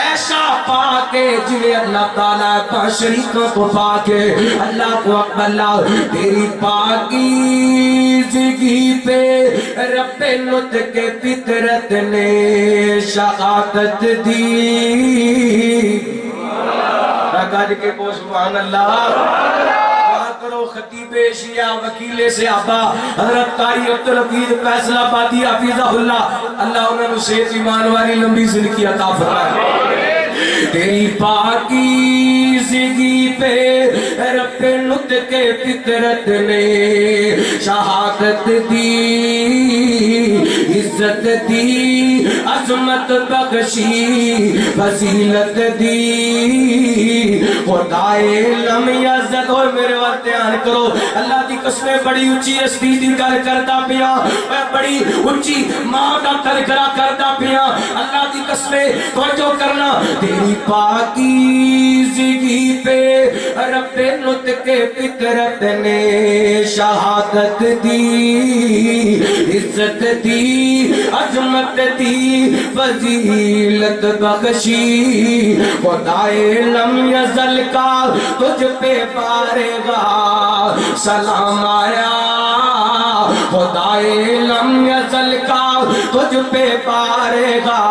ایسا پاک جنہیں اللہ تعالیٰ پانچ شریکوں کو پاک اللہ کو اکبر تیری پاکیزگی پہ رب لط کے فطرت نے شہادت دی گاج کے کو سبحان اللہ دعا کرو خطیب شیعہ وکیل صحابہ حضرت قاری عبدالحفیظ فیصل آبادی حفیظہ اللہ انہوں نے صحت ایمان والی لمبی زندگی عطا فرمائے تیری پاکیزگی پہ رب لط کے فطرت نے شہادت دی عزت دی عظمت بخشی فضیلت دی خدائے لم یزد ہوئے میرے وقت دھیان کرو اللہ دی قسمیں بڑی اونچی ہستی دی گل کردا پیا بڑی اونچی ماں دا تذکرہ کردا پیا اللہ دی قسمیں توجہ کرنا تیری پاکیزگی پہ رب لط کے فطرت نے شہادت دی عزت دی عظمت دی فضیلت بخشی خدائے لم یزل کا تجھ پہ پارے گا سلام آیا خدائے لم یزل کا تجھ پہ پارے گا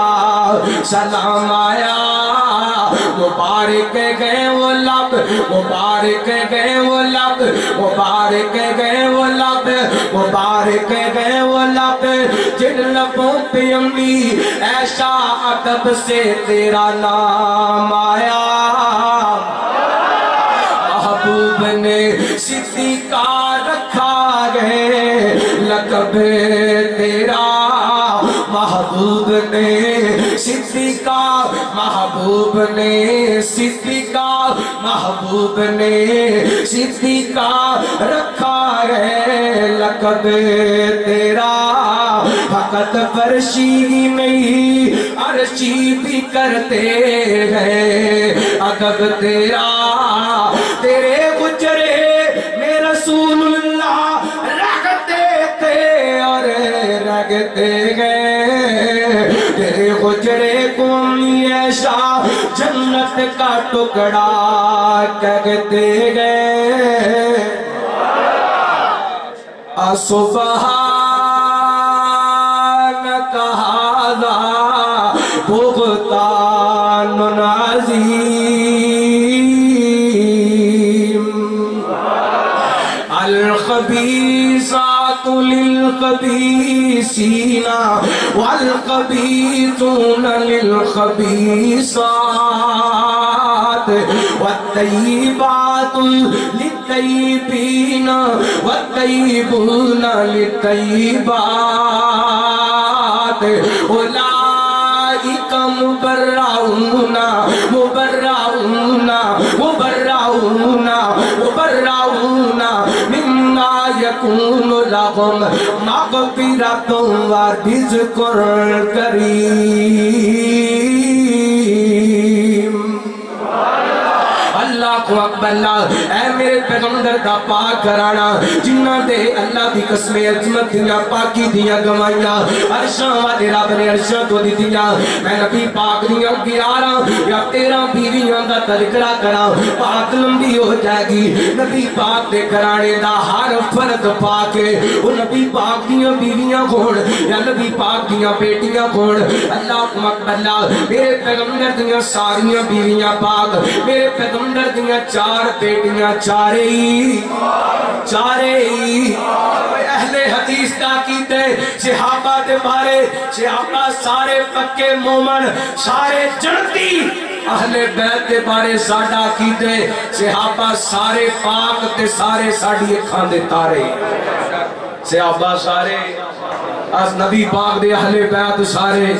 سلام آیا مبارک گئے وہ لب مبارک گئے وہ لب مبارک گئے وہ لب مبارک گئے وہ لب جن لبوں پہ امی ایسا ادب سے تیرا نام آیا محبوب نے صدیقہ رکھا گئے لقب تیرا محبوب نے صدیقہ محبوب نے صدیقہ محبوب نے صدیقہ رکھا ہے لقب تیرا فقط فرشی نہیں عرشی بھی کرتے ہیں ادب تیرا تیرے گجرے میں رسول اللہ رکھتے تھے اور رکھتے گئے تیرے گجرے کو ایسا جنت کا ٹکڑا کہتے گئے سبحانک ھذا بہتان عظیم الخبیثات للخبیثین والخبیثون للخبیثات والطیبات للطیبین والطیبون للطیبات اولئک مبرؤون مبرؤون مبرؤون مبرؤون مما یکون لهم مغفرۃ و رزق کریم اللہ اللہ اے میرے پیغمبر دا پاک گھرانا جنہاں دے اللہ دی قسم عظمت دیاں پاکی دیاں گوائیاں عرشاں والے رب نے عرشاں تو دی دیاں میں نبی پاک دیاں 11 یا 13 بیویاں دا تذکرہ کراں بات لمبی ہو جائے گی نبی پاک دے گھرانے دا ہر فرد پاک ہے وہ نبی پاک دیاں بیویاں کون یا نبی پاک دیاں بیٹیاں کون اللہ اکبر میرے پیغمبر دیاں ساریاں بیویاں پاک میرے پیغمبر دیاں 4 بیٹیاں چارے اہل حدیث دا کیتے صحابہ دے بارے صحابہ سارے پکے مومن سارے جنتی اہل بیت دے بارے ساڈا کیتے صحابہ سارے پاک تے سارے ساڈی اکھاں دے تارے صحابہ سارے اس نبی پاک دے اہل بیت سارے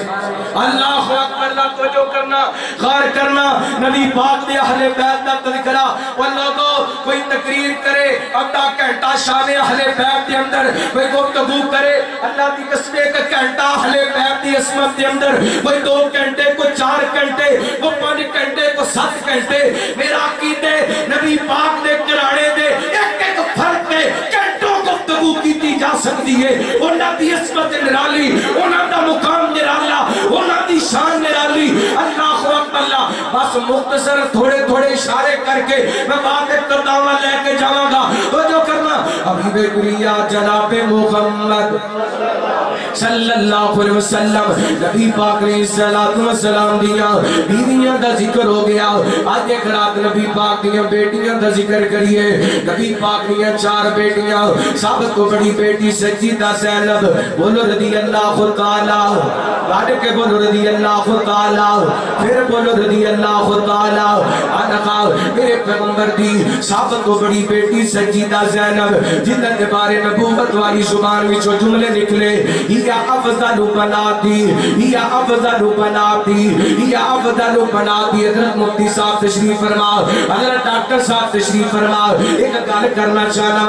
اللہ اکبر اللہ توجہ کرنا غور کرنا نبی پاک دے اہل بیت دا تذکرہ وہ لوگوں کوئی تقریر کرے آدھا گھنٹہ شان اہل بیت دے اندر کوئی گفتگو کرے اللہ دی قسم 1 گھنٹہ اہل بیت دی عصمت دے اندر کوئی 2 گھنٹے کوئی 4 گھنٹے کوئی 5 گھنٹے کوئی 7 گھنٹے میرا عقیدہ نبی پاک دے گھرانے دے ایک فرد دے گھنٹوں گفتگو کیتی جا سکتی ہے انہاں دی عصمت نرالی انہاں دا مقام نرالا انہاں دی شان نرالی اللہ اکبر اللہ بس مختصر تھوڑے تھوڑے اشارے کر کے میں بات اقتداء لے کے جاؤں گا تو جو کرنا حبیب کلیہ جناب محمد صلی اللہ علیہ وسلم نبی پاک نے صلاۃ و سلام دیا بیویاں دا ذکر ہو گیا آج ایک رات نبی پاک دیا بیٹیاں دا ذکر کریے نبی پاک دیا 4 بیٹیاں سب کو بڑی بیٹی سجیدہ زینب بولو رضی اللہ تعالی بعد کے بولو رضی اللہ تعالی پھر بولو رضی اللہ تعالی عنہا میرے پیغمبر دی سب کو بڑی بیٹی سجیدہ زینب جنہاں دے بارے نبوت والی زبان وچ جملے نکلے یا افضل بناتی یا افضل بناتی یا افضل بناتی حضرت مفتی صاحب تشریف فرما حضرت ڈاکٹر صاحب تشریف فرما ایک گل کرنا چاہنا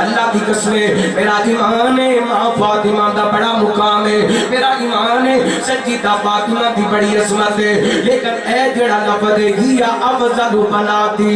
اللہ کی قسم میرا ایمان ہے ماں فاطمہ دا بڑا مقام ہے میرا ایمان ہے سجیدہ فاطمہ دی بڑی عظمت ہے لیکن اے جڑا لفظ ہے یا افضل بناتی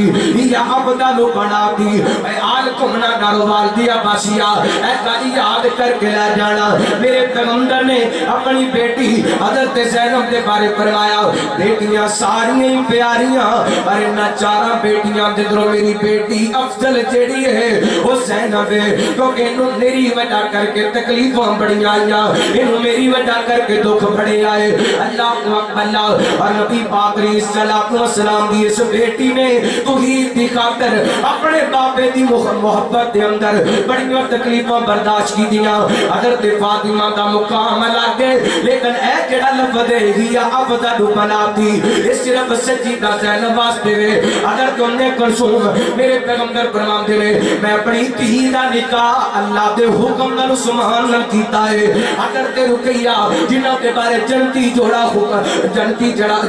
یا افضل بناتی اے آل کمنا داروال دیا باسیا اے گالی یاد کر کے لے جانا میرے پیغمبر نے اپنی بیٹی حضرت زینب دے بارے فرمایا بیٹیاں ساریاں پیاریاں اور انہاں 4 بیٹیاں دے دروں میری بیٹی افضل جیڑی ہے وہ زینب ہے کیونکہ انہوں میری وجہ کر کے تکلیفاں بڑی آئیاں انہوں میری وجہ کر کے دکھ بڑے آئے اللہ اکبر اللہ اور نبی پاک علیہ الصلوۃ والسلام دی اس بیٹی نے توحید دی خاطر اپنے باپے دی محبت دے اندر بڑی تکلیفاں برداشت کی دیاں حضرت فاطمہ دا مقام الگ ہے لیکن اے جڑا لفظ ہے یا افضل بناتی اس صرف سجیدہ زینب واسطے وے اگر تم نے کلثوم میرے پیغمبر فرماندے نے میں اپنی دھی دا نکاح اللہ دے حکم نال سبحان اللہ کیتا ہے اگر تے رقیہ جنہاں دے بارے جنتی جوڑا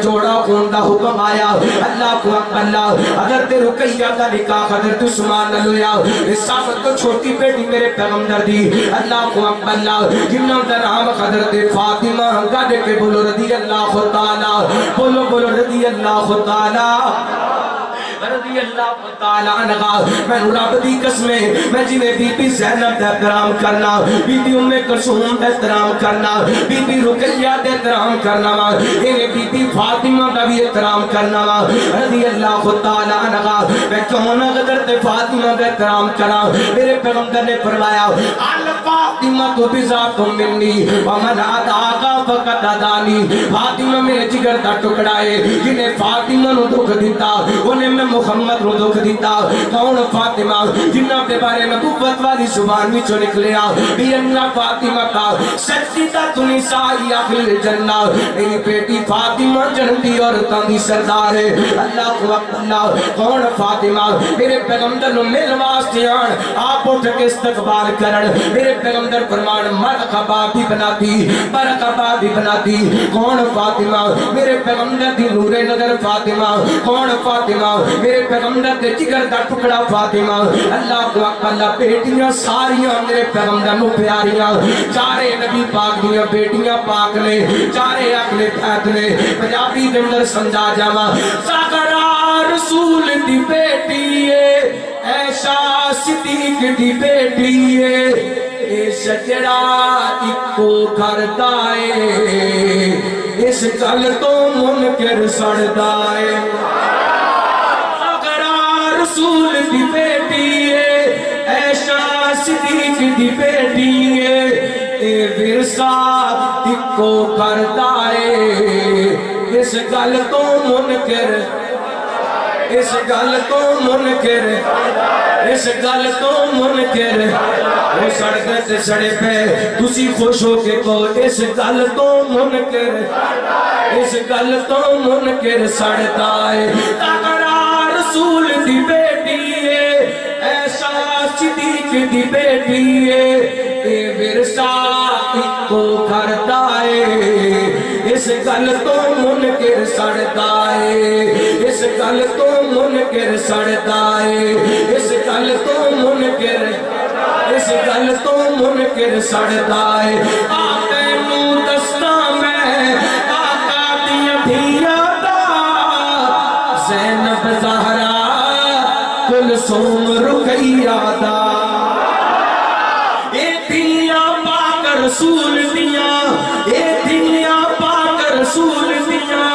جوڑا ہون دا حکم آیا اللہ کو اللہ اگر تے رقیہ دا نکاح حضرت عثمان نال ہویا اس سب تو چھوٹی بیٹی میرے پیغمبر دی اللہ کو اللہ جنہوں دا نام حضرت فاطمہ گڈ کے بولو رضی اللہ تعالی بولو رضی اللہ تعالی رضی اللہ تعالی عنہ میں رب دی قسم میں جویں بی بی زینب دا احترام کرنا بی بی ام کلثوم دا احترام کرنا بی بی رقیہ دا احترام کرنا انہیں بی بی فاطمہ دا بھی احترام کرنا رضی اللہ تعالی عنہ میں کیوں نہ حضرت فاطمہ دا احترام کرا میرے پیغمبر نے فرمایا فاطمہ تو بذات منی ومن عداغا فقد عدانی فاطمہ میرے جگر دا ٹکڑا ہے جنہیں فاطمہ نو دکھ دیتا انہیں میں محمد نو دکھ دیتا کون فاطمہ جنہ کے بارے نبوت والی زبان میں چو نکلیا بھی اللہ فاطمہ کا سجدہ نسائی اہل جنہ میری بیٹی فاطمہ جنتی عورتاں دی سردار ہے اللہ کو اللہ کون فاطمہ میرے پیغمبر نو مل واسطے آن آپ اٹھ کے استقبال کرن میرے پیغمبر فرمان مرحبا بھی بناتی کون فاطمہ میرے پیغمبر دی نور نظر فاطمہ کون فاطمہ میرے پیغمبر دے جگر دا ٹکڑا فاطمہ اللہ کو اللہ بیٹیاں ساریاں میرے پیغمبر نو پیاریاں چارے نبی پاک دیاں بیٹیاں پاک نے چارے اپنے بیت نے پنجابی دے اندر سمجھا جاواں ساگرا رسول دی بیٹی ہے عائشہ صدیق دی بیٹی ہے اے شجرا اکو گھر دا اے اس گل تو منکر سڑدا اے رسول دی بیٹی ہے عائشہ صدیق دی بیٹی ہے اے ورثہ اکو کردا اے اس گل تو منکر اس گل تو منکر اس گل تو منکر وہ سڑکے تے سڑے پہ تسی خوش ہو کے کہو اس گل تو منکر اس گل تو منکر سڑدا اے رسول دی بیٹی ہے عائشہ صدیق دی بیٹی ہے اے ورثہ اکو گھر دا اے اس گل تو منکر سڑدا اے اس گل تو منکر سڑدا اے اس گل تو منکر اس گل تو منکر سڑدا اے آقا نو دستا میں آقا دیاں دھیاں دا زینب زہرا کلثوم رقیہ دا اے دھیاں پاک رسول دیاں اے دھیاں پاک رسول دیاں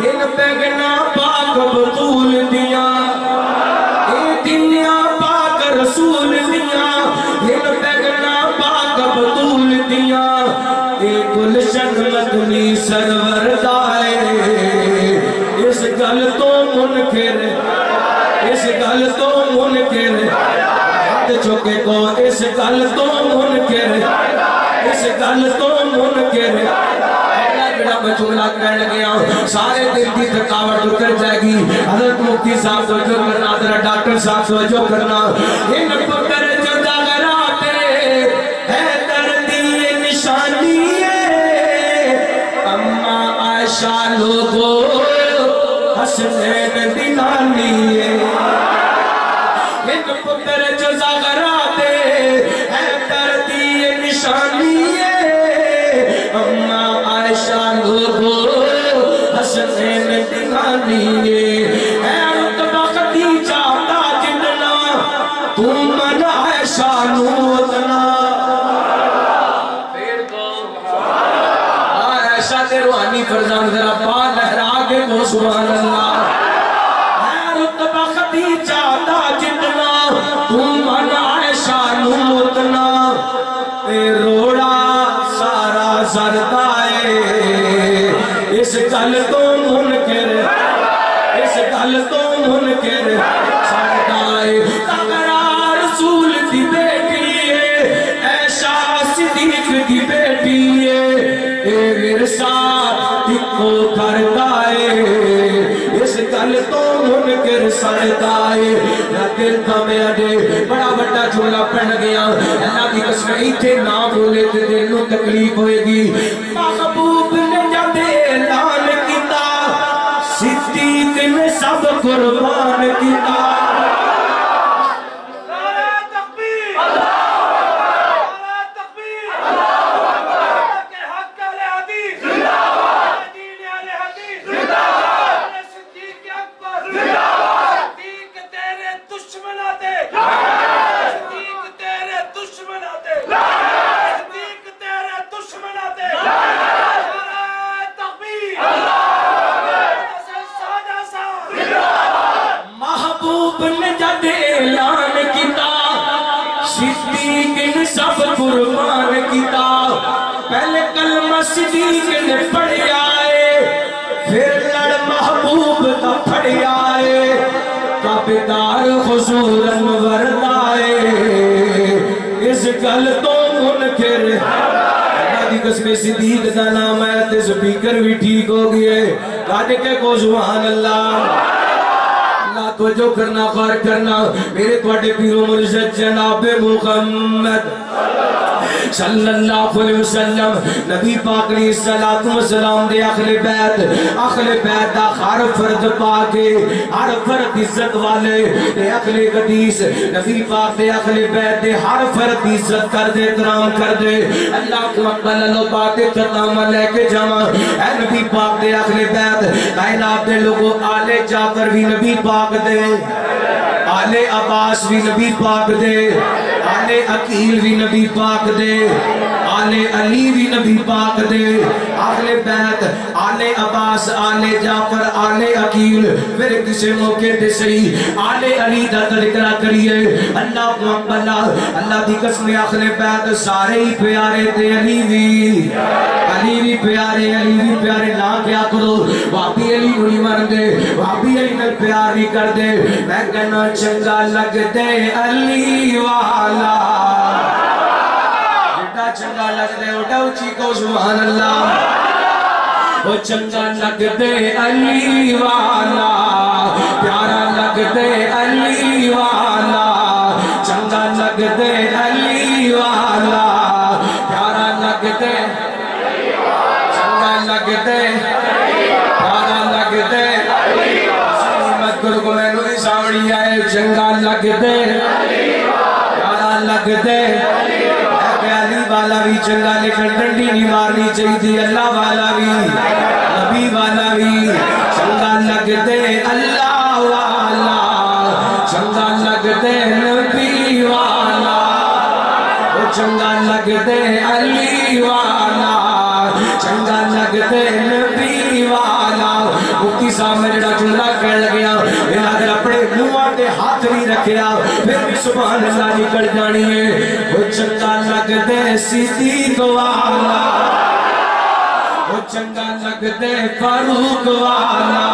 ان بیگنا پاک بطول دیاں اے دھیاں پاک رسول دیاں ان بیگنا پاک بطول دیاں اے گلشن مدنی سرور دائے اس گل تو منکر اس گل تو منکر ہاتھ چکے کو اس گل تو منکر اس گل تو منکر جڑا میں جملہ کہنے لگیا سارے دل کی تھکاوٹ اتر جائے گی حضرت مفتی صاحب توجہ کرنا حضرت ڈاکٹر صاحب توجہ کرنا ان پکر جو جاگراتے ہے دردی نشانی ہے اما عائشہ لوگو حسنین دلانی ہے ان پکر جو جاگراتے ہے دردی نشانی ہے اما عائشہ لوگو حسنین دلانی ہے اے رتبہ خدیجہ دا جتنا تم من عائشہ نوتنا عائشہ تے روحانی فرزان ذرا پا لہرا کے کو سبحان اللہ اے رتبہ خدیجہ دا جتنا تم من عائشہ نوتنا اے روڑا سارا زردائے اس گل تو منکر اس گل تو منکر سردائے تقرار رسول دی بیٹی ہے عائشہ صدیق دی بیٹی ہے اے ورثہ اکو کردائے اس گل تو منکر سردائے دل تھا میں اڈے بڑا بڑا جھولا پڑھ گیا اللہ کی قسم ایتھے نہ بولے تے دل نو تکلیف ہوئے گی محبوب نے جب اعلان کیتا صدیق نے سب قربان کیتا قربان کیتا پہلے کلمہ صدیق نے پڑھی آئے پھر لڑ محبوب کا پڑھی آئے تابدار حضور انور دائے اس گل تو منکر اللہ دی قسم صدیق دا نام ہے تے سپیکر بھی ٹھیک ہو گئے کہتے کہ کو سبحان اللہ توجہ کرنا غور کرنا میرے توڑے پیرو مرشد جناب محمد صلی اللہ علیہ وسلم نبی پاک علیہ السلام دے اہل بیت دا ہر فرد پاکے ہر فرد عزت والے دے اہل حدیث نبی پاک دے اہل بیت دے ہر فرد عزت کر دے احترام کر دے اللہ کو مقبل اللہ بات ختم لے کے جاواں اے نبی پاک دے اہل بیت کائنات دے لوگوں آل جعفر بھی نبی پاک دے آل عباس بھی نبی پاک دے آل عقیل بھی نبی پاک دے آل علی بھی نبی پاک دے اہل بیت آل عباس آل جعفر آل عقیل پھر کسی موقع دے صحیح آل علی دا تذکرہ کریے اللہ کو اکبر اللہ دی قسم اہل بیت سارے ہی پیارے تے علی بھی پیارے نہ کیا کرو وابی علی نوری مر دے وابی علی نل پیار نہیں کر دے میں کہنا چنگا لگ دے علی والا جڑا چنگا لگ دے اٹھا اچھی کو سبحان اللہ وہ چنگا لگ دے علی والا پیارا لگ دے علی والا چنگا لگ دے علی والا پیارا لگ دے چنگا لگ دے پیارا لگ دے مت کرو کو میں نوری سامنی آئے چنگا لگ دے پیارا لگ دے علی والا بھی چنگا لیکن ڈنڈی نہیں مارنی چاہیے تھی اللہ والا بھی نبی والا بھی چنگا لگ دے اللہ والا چنگا لگ دے نبی والا وہ چنگا لگ دے علی والا چنگا لگ دے نبی والا مفتی صاحب میں جڑا جملہ کہنے لگیا انہاں اگر اپنے منہ تے ہاتھ بھی رکھیا پھر بھی سبحان اللہ نکل جانی ہے وہ چنگا لگ دے صدیق والا وہ چنگا لگ دے فاروق والا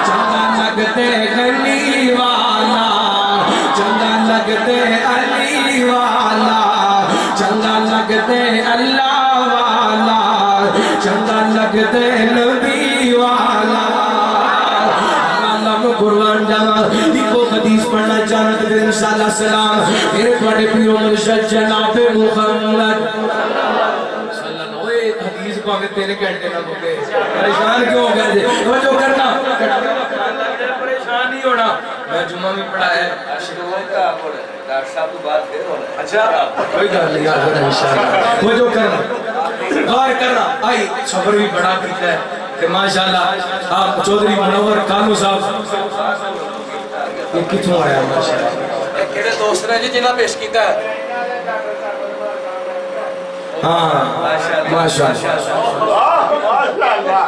چنگا لگ دے غنی والا چنگا لگ دے علی والا چنگا لگ دے اللہ والا چنگا لگ دے نبی والا اللہ قرآن جانا دیکھو حدیث پڑھنا چاہنا تو پھر انشاءاللہ سلام میرے بڑے پیرو مرشد جناب محمد حدیث کو ہمیں تیرے گھنٹے نہ ہوگے پریشان کیوں ہو گئے تھے وہ جو کرنا پریشان نہیں ہونا میں جمعہ میں پڑھا ہے ڈاکٹر صاحب تو بات پھر ہونا اچھا کوئی گل نہیں آخر انشاءاللہ وہ جو کرنا غور کرنا آئی صبر بھی بڑا کرتا ہے کہ ماشاءاللہ آپ چودھری منور کانو صاحب یہ کتوں آیا ماشاءاللہ ایک کڑے دوست نے جی جنہ پیش کیتا ہے ہاں ماشاءاللہ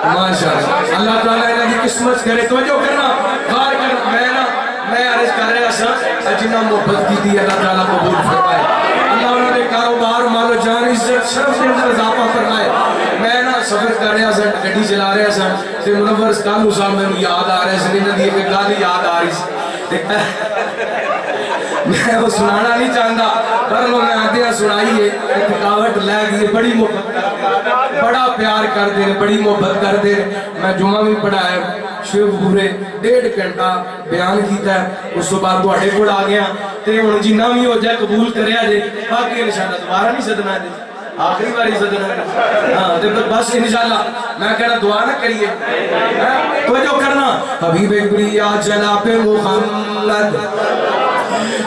ماشاءاللہ اللہ تعالیٰ انہاں کی قسمت کرے توجہ کرنا غور کرنا میں عرض کر رہا سا جنہ محبت کی تھی اللہ تعالیٰ قبول فرمائے اللہ انہوں نے کاروبار مال و جان عزت شرف سے اندر اضافہ فرمائے میں نا سفر کر رہا سا گڈی چلا رہا سا تے منور کانو صاحب میں یاد آ رہا سا انہاں دی ایک گل یاد آ رہی سی میں وہ سنانا نہیں چاہتا پر میں آتے ہیں سنائیے تھکاوٹ لے گئی بڑی محبت کرتے بڑا پیار کرتے ہیں بڑی محبت کرتے ہیں میں جمعہ بھی پڑھا ہے شیخ پورے 1.5 گھنٹہ بیان کیتا ہے اس تو بعد تواڈے کول آ گیا تے ہن جنہ بھی ہو جائے قبول کریا جے باقی انشاءاللہ دوبارہ نہیں سدنا جے آخری باری سدنا ہاں تے بس انشاءاللہ میں کہنا دعا نہ کریے تو جو کرنا حبیب بریا جناب محمد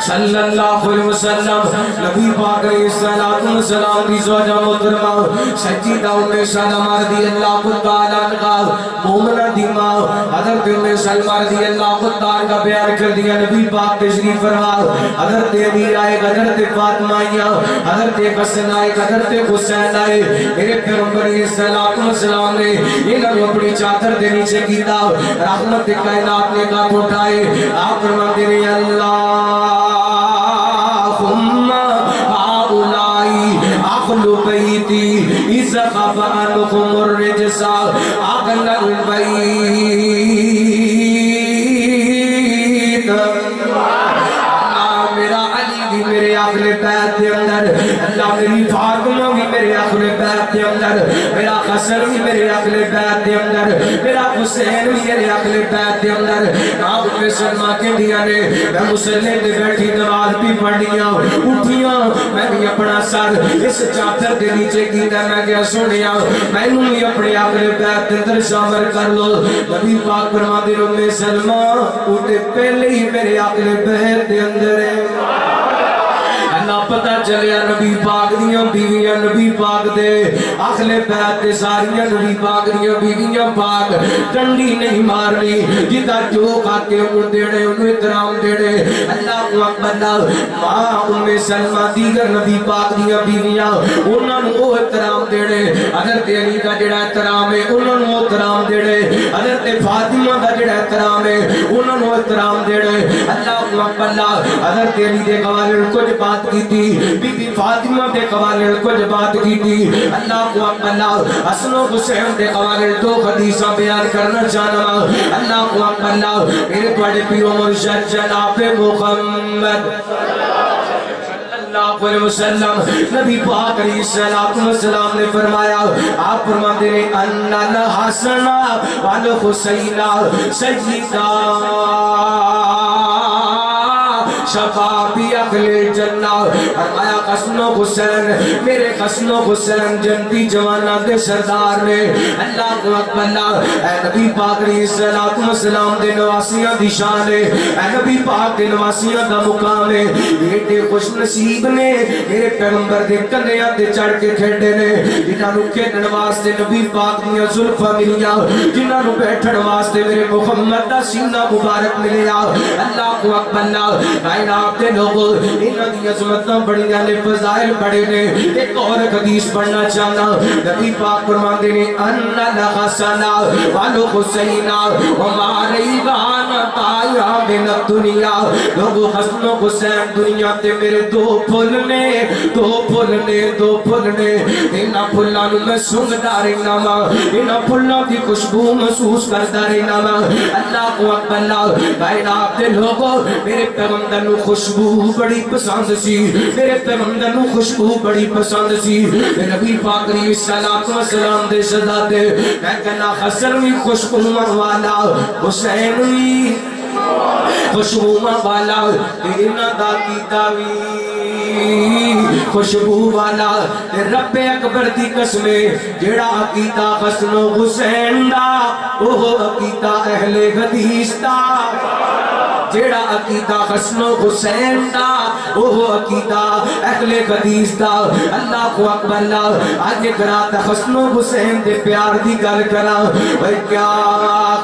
صلی اللہ علیہ وسلم نبی پاک علیہ السلام دی زوجہ محترمہ سجیدہ ام سلمہ رضی اللہ تعالیٰ عنہا مومنہ دی ماں حضرت ام سلمہ رضی اللہ تعالیٰ کا بیان کر دیا نبی پاک تشریف فرما حضرت امیر آئے حضرت فاطمہ آئے حضرت حسن آئے حضرت حسین آئے میرے پیغمبر علیہ السلام نے انہوں نے اپنی چادر دے نیچے کیتا رحمت کائنات نے گھر اٹھائے آپ فرماتے ہیں اللہ أهل بيتي إذا خاف عنكم الرجس أهل البيت میرا علی بھی میرے اہل بیت کے اندر اللہ میری فاطمہ بھی میرے اہل بیت کے اندر میرا حسن بھی میرے اہل بیت کے اندر میرا حسین بھی میرے اہل بیت کے اندر آپ میں سلمہ کے دیا نے میں مسلح دے بیٹھی نماز بھی پڑھنیاں اٹھیاں میں بھی اپنا سر اس چادر دے نیچے کیتا میں کیا سنیا میں نے بھی اپنے اہل بیت کے اندر شامل کر لو نبی پاک فرما دے ام سلمہ اٹھے پہلے ہی میرے اہل بیت کے اندر ہے اللہ پر پتہ چلیا نبی پاک دیاں بیویاں نبی پاک دے اہل بیت دے ساریاں نبی پاک دیاں بیویاں پاک ڈنڈی نہیں مارنی جدا جو کھاتے انہوں دیڑے انہوں احترام دیڑے اللہ اکبر ماں سلمہ دیگر نبی پاک دیاں بیویاں انہوں نے وہ احترام دیڑے حضرت علی کا جڑا احترام ہے انہوں نے احترام دیڑے حضرت فاطمہ کا جڑا احترام ہے انہوں نے احترام دیڑے اللہ اکبر حضرت علی دے قوالل کچھ بات کی تھی بی بی فاطمہ دے قوالل کچھ بات کی تھی اللہ اکبر حسن و حسین دے قوالل دو حدیثاں بیان کرنا چاہنا اللہ اکبر میرے توڑے پیو مرشد جناب محمد اللہ علیہ وسلم نبی پاک علیہ السلام نے فرمایا آپ فرماتے ہیں ان الحسن والحسین سیدا شفابی اہل جنہ فرمایا حسن و حسین میرے حسن و حسین جنتی جوانہ دے سردار نے اللہ اکبر اے نبی پاک علیہ السلام دے نواسیاں دی شان ہے اے نبی پاک دے نواسیاں دا مقام ہے بیٹے خوش نصیب نے میرے پیغمبر دے کندیاں تے چڑھ کے کھیڈے نے جنہاں نو کھیڈن واسطے نبی پاک دیاں زلفاں ملیاں جنہاں نو بیٹھن واسطے میرے محمد دا سینہ مبارک ملیا اللہ اکبر کائنات دے لوگوں انہاں دی عظمتاں بڑیاں نے فضائل بڑے نے ایک اور حدیث پڑھنا چاہنا نبی پاک فرماتے ہیں ان الحسن والحسین وما ریبان تایا من الدنیا لوگوں حسن و حسین دنیا تے میرے دو پھل نے انہاں پھلاں نوں میں سونگدا رہنا وا انہاں پھلاں دی خوشبو محسوس کردا رہنا وا اللہ اکبر کائنات دے لوگوں میرے پیغمبر نو خوشبو بڑی پسند سی میرے پیغمبر نو خوشبو بڑی پسند سی نبی پاک علیہ السلام دے شہزادے میں کہنا حسن وی خوشبو والا حسین وی خوشبو والا انہاں دا کیتا وی خوشبو والا رب اکبر دی قسم جیڑا عقیدہ حسن و حسین دا وہ عقیدہ اہل حدیث دا جیڑا عقیدہ حسن و حسین دا وہ عقیدہ اہل حدیث دا اللہ کو اکبر آج کرات حسن و حسین دے پیار دی گل کرا کیا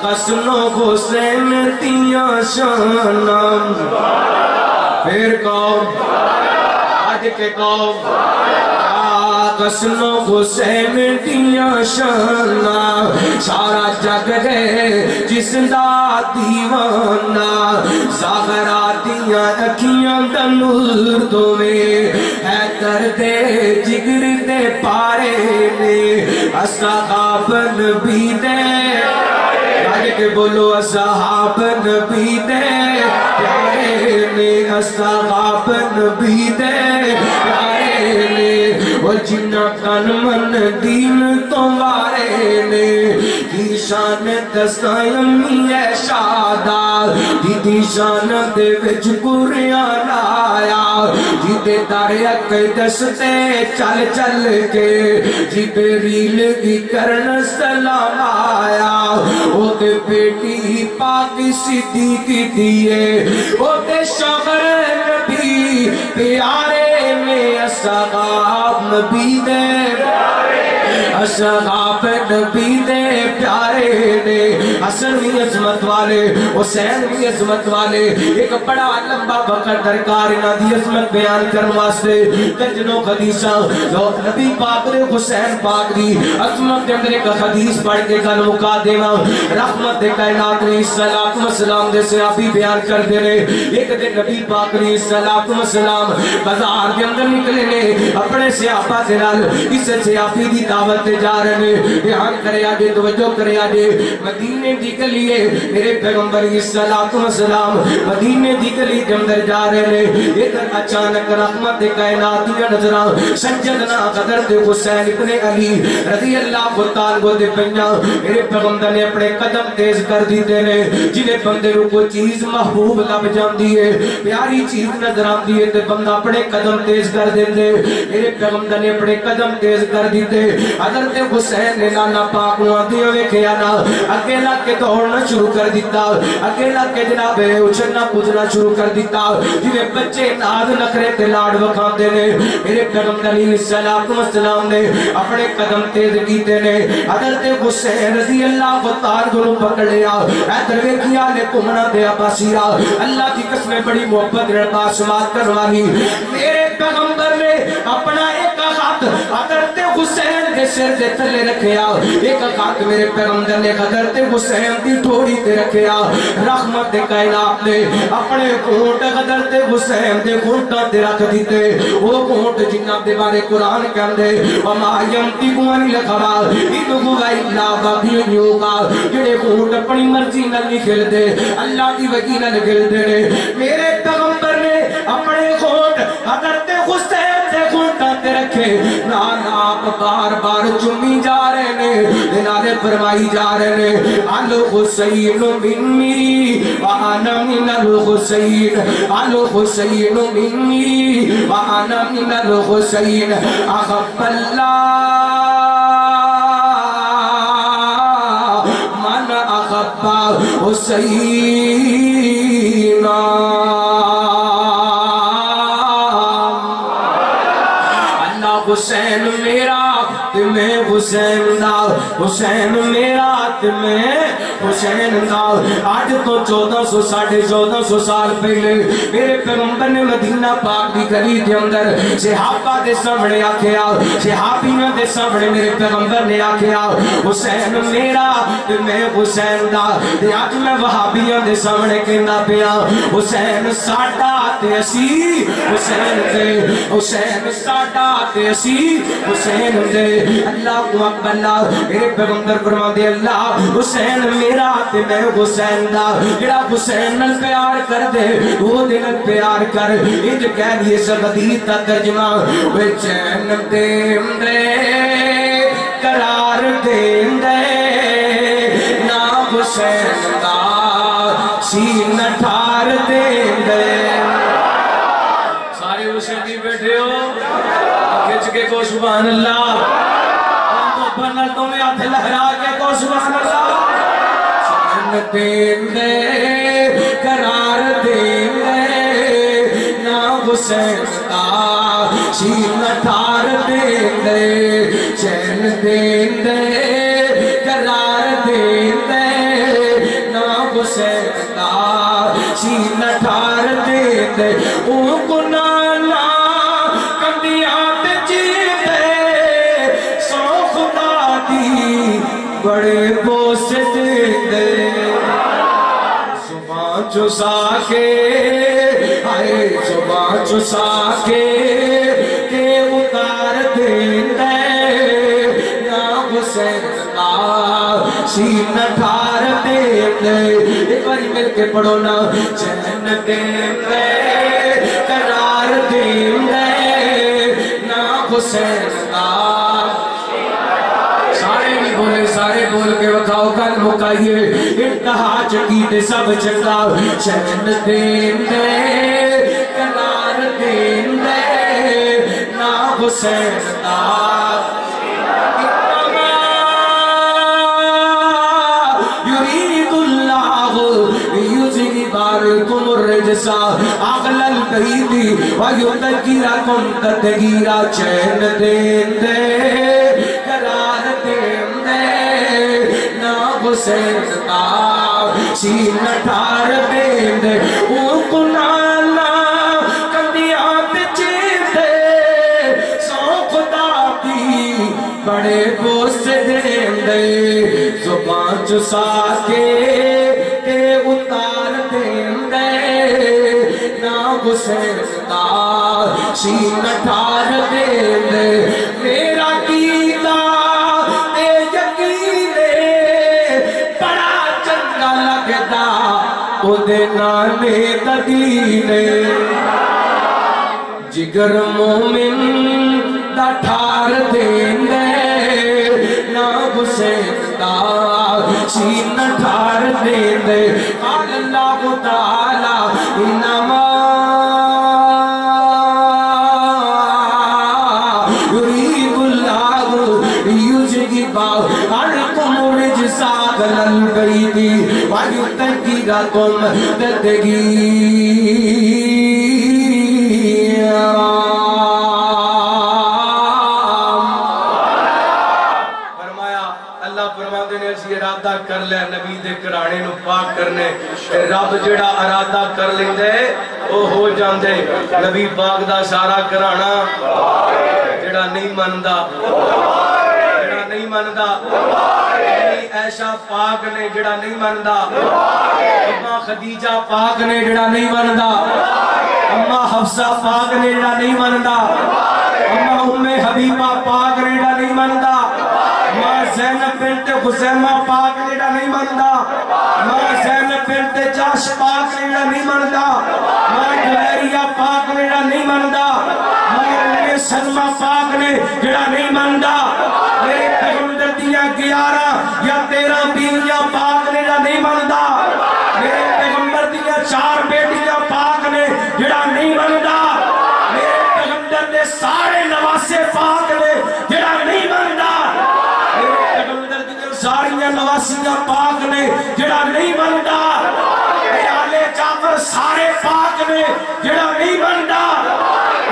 حسن و حسین تیاں شانم پھر قوم آج کے قوم حسن و حسین دیاں شانہ سارا جگ ہے جس دا دیوانہ زہرا دیاں اکھیاں دا نور دوے حیدر دے جگر دے پارے نے اصحاب نبی دے آج کے بولو اصحاب نبی دے پیارے نے اصحاب نبی دے پیارے نے وہ جنہ کن من دین تو وارے نے کی شان دستائمی ہے شادہ دی شان دے وچ قرآن آیا جیتے دارے اکے دستے چل چل کے جبریل بھی کرن سلام آیا او دے بیٹی پاک صدیق دیئے او دے شوہر نبی پیارے میں اصحاب نبی دے اصحاب نبی دے پیارے نے حسن بھی عظمت والے حسین بھی عظمت والے ایک بڑا لمبا وقت درکار انہاں دی عظمت بیان کرن واسطے درجنوں حدیثاں لوگ نبی پاک دے حسین پاک دی عظمت دے اندر ایک حدیث پڑھ کے گل مکا دیواں رحمت دے کائنات علیہ الصلوۃ والسلام دے صحابی بیان کردے نے ایک دن نبی پاک علیہ الصلوۃ والسلام بازار دے اندر نکلے نے اپنے صحابہ دے نال اس صحابی دی دعوت تے جا رہے ہیں دھیان کرے آجے توجہ کرے آجے مدینے دی گلی ہے میرے پیغمبر علیہ الصلوۃ والسلام مدینے دی گلی کے اندر جا رہے ہیں ادھر اچانک رحمت کائنات دی نظراں سجدنا قدر دے حسین ابن علی رضی اللہ تعالی عنہ دے پنجا میرے پیغمبر نے اپنے قدم تیز کر دیتے نے جنہیں بندے کو کوئی چیز محبوب لب جاندی ہے پیاری چیز نظر آندی ہے تے بندہ اپنے قدم تیز کر دیندے میرے پیغمبر نے اپنے قدم تیز کر دیتے حضرت حسین نے نانا پاک نو آدھی ویکھیا نا اکیلا کے دوڑنا شروع کر دیتا اگے لگ کے جناب اچھلنا کودنا شروع کر دیتا جویں بچے ناز نخرے تے لاڑ وکھاندے نے میرے پیغمبر علیہ السلام نے اپنے قدم تیز کیتے نے حضرت حسین رضی اللہ تعالی کو پکڑ لیا اے درویشیاں نے گھومنا دیا باسیا اللہ کی قسم بڑی محبت نے پاس بات کروانی میرے پیغمبر نے اپنا ایک ہاتھ حضرت حسین کے سر دے تلے رکھیا ایک ہاتھ میرے پیغمبر نے حضرت حسین دی ٹھوڑی تے رکھیا رحمت کائنات نے اپنے ہونٹ حضرت حسین دے ہونٹاں تے رکھ دیتے وہ ہونٹ جنہاں دے بارے قرآن کہندے وما ينطق عن الهوى ان هو الا وحی یوحى جڑے ہونٹ اپنی مرضی نال نہیں کھلدے اللہ دی وحی نال کھلدے نے میرے پیغمبر نے اپنے ہونٹ حضرت حسین دے ہونٹاں تے رکھے نانا بار بار چومی جا رہے نے نالے فرمائی جا رہے نے الحسین منی وانا من الحسین الحسین منی وانا من الحسین احب اللہ من احب حسین حسین میرا تمہیں حسین دا حسین میرا تمہیں حسین دا آج تو 1400 سال پہلے میرے پیغمبر نے مدینہ پاک دی گلی دے اندر صحابہ دے سامنے آکھیا صحابیوں دے سامنے میرے پیغمبر نے آکھیا حسین میرا تمہیں حسین دا تے اج میں وہابیوں دے سامنے کہندا پیا حسین ساڈا تے اسی حسین دے حسین ساڈا تے اسی حسین دے اللہ کو اکبر اللہ میرے پیغمبر فرماندے اللہ حسین میرا تے میں حسین دا جڑا حسین نال پیار کر دے وہ دے نال پیار کر انج کہہ دیے سب حدیث دا ترجمہ وے چین دے قرار دے نا حسین دا سین ٹھار دے سارے حسینی بیٹھے ہو کھچ کے کو سبحان اللہ بنا تمہیں ہاتھ لہرا کے کو سبحان اللہ سین دین دے قرار دین دے نا حسین دا سین ٹھار دین دے چین دین دے قرار دین دے نا حسین دا سین ٹھار دین دے او گنانا بڑے بوس دے صبح چسا کے آئے صبح چسا کے اتار دے نا حسین دا سین ٹھار دے ایک باری مل کے پڑھو نا چین دے قرار دے نا حسین دا سارے بول کے وکھاؤ کل مکائیے انتہا چکی تے سب چنگا چین دین دے قرار دین دے نا حسین دا یرید اللہ یذہب عنکم الرجس اہل البیت ویطہرکم تطہیرا چین دین دے قرار دین دے نا حسین دا سین ٹھار دین دے او کنانا کندیاں بچین دے سو خدا دی بڑے بوس دین دے زبان چسا کے اتار دین دے نا حسین دا سین ٹھار دین دے میرا کیتا تے یقینے بڑا چنگا لگدا او دے نانے ددینے جگر مومن دا ٹھار دین دے نا حسین دا سین ٹھار دین دے قال اللہ تعالی انما یرید اللہ یذہب عنکم الرجس اہل البیت دی وایو تکیراتم ارادہ کر لے نبی دے کرانے نو پاک کرنے رب جڑا ارادہ کر لیندے او ہو جاندے نبی پاک دا سارا کرانا جڑا نہیں مندا عائشہ پاک نے جڑا نہیں مندا اماں خدیجہ پاک نے جڑا نہیں مندا اماں حفصہ پاک نے جڑا نہیں مندا اماں ام حبیبہ پاک نے جڑا نہیں مندا ماں زینب بنت خزیمہ پاک نے جڑا نہیں مندا ماں زینب بنت جاش پاک نے جڑا نہیں مندا ماں جویریہ پاک نے جڑا نہیں مندا ماں ام سلمہ پاک نے جڑا نہیں مندا میرے پیغمبر دیاں 11 یا 13 بیویاں پاک نے جڑا نہیں مندا میرے پیغمبر دیاں 4 بیٹیاں پاک نے جڑا نہیں مندا میرے پیغمبر دے سارے نواسے پاک نے جڑا نہیں مندا میرے پیغمبر دیاں ساریاں نواسیاں پاک نے جڑا نہیں مندا آل جعفر سارے پاک نے جڑا نہیں مندا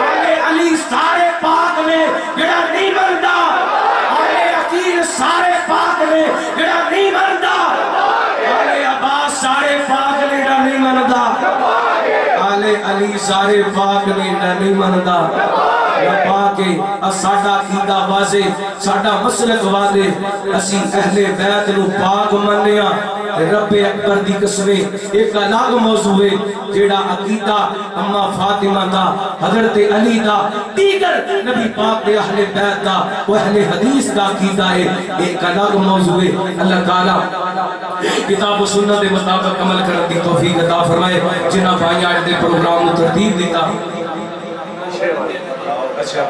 آل علی سارے پاک نے جڑا نہیں مندا سارے پاک نے جڑا نہیں مندا آل عباس سارے پاک نے جڑا نہیں مندا آل علی سارے پاک نے جڑا نہیں مندا یا پاکے ساڈا عقیدہ واضح ساڈا مسلک واضح اسی اہل بیت نو پاک منیا رب اکبر دی قسمیں ایک الگ موضوع ہے جیڑا عقیدہ اما فاطمہ دا حضرت علی دا دیگر نبی پاک دے اہل بیت دا وہ اہل حدیث دا عقیدہ ہے ایک الگ موضوع ہے اللہ تعالیٰ کتاب و سنت دے مطابق عمل کرنے دی توفیق عطا فرمائے جنہ بھائی آج دے پروگرام نو ترتیب دیتا اچھا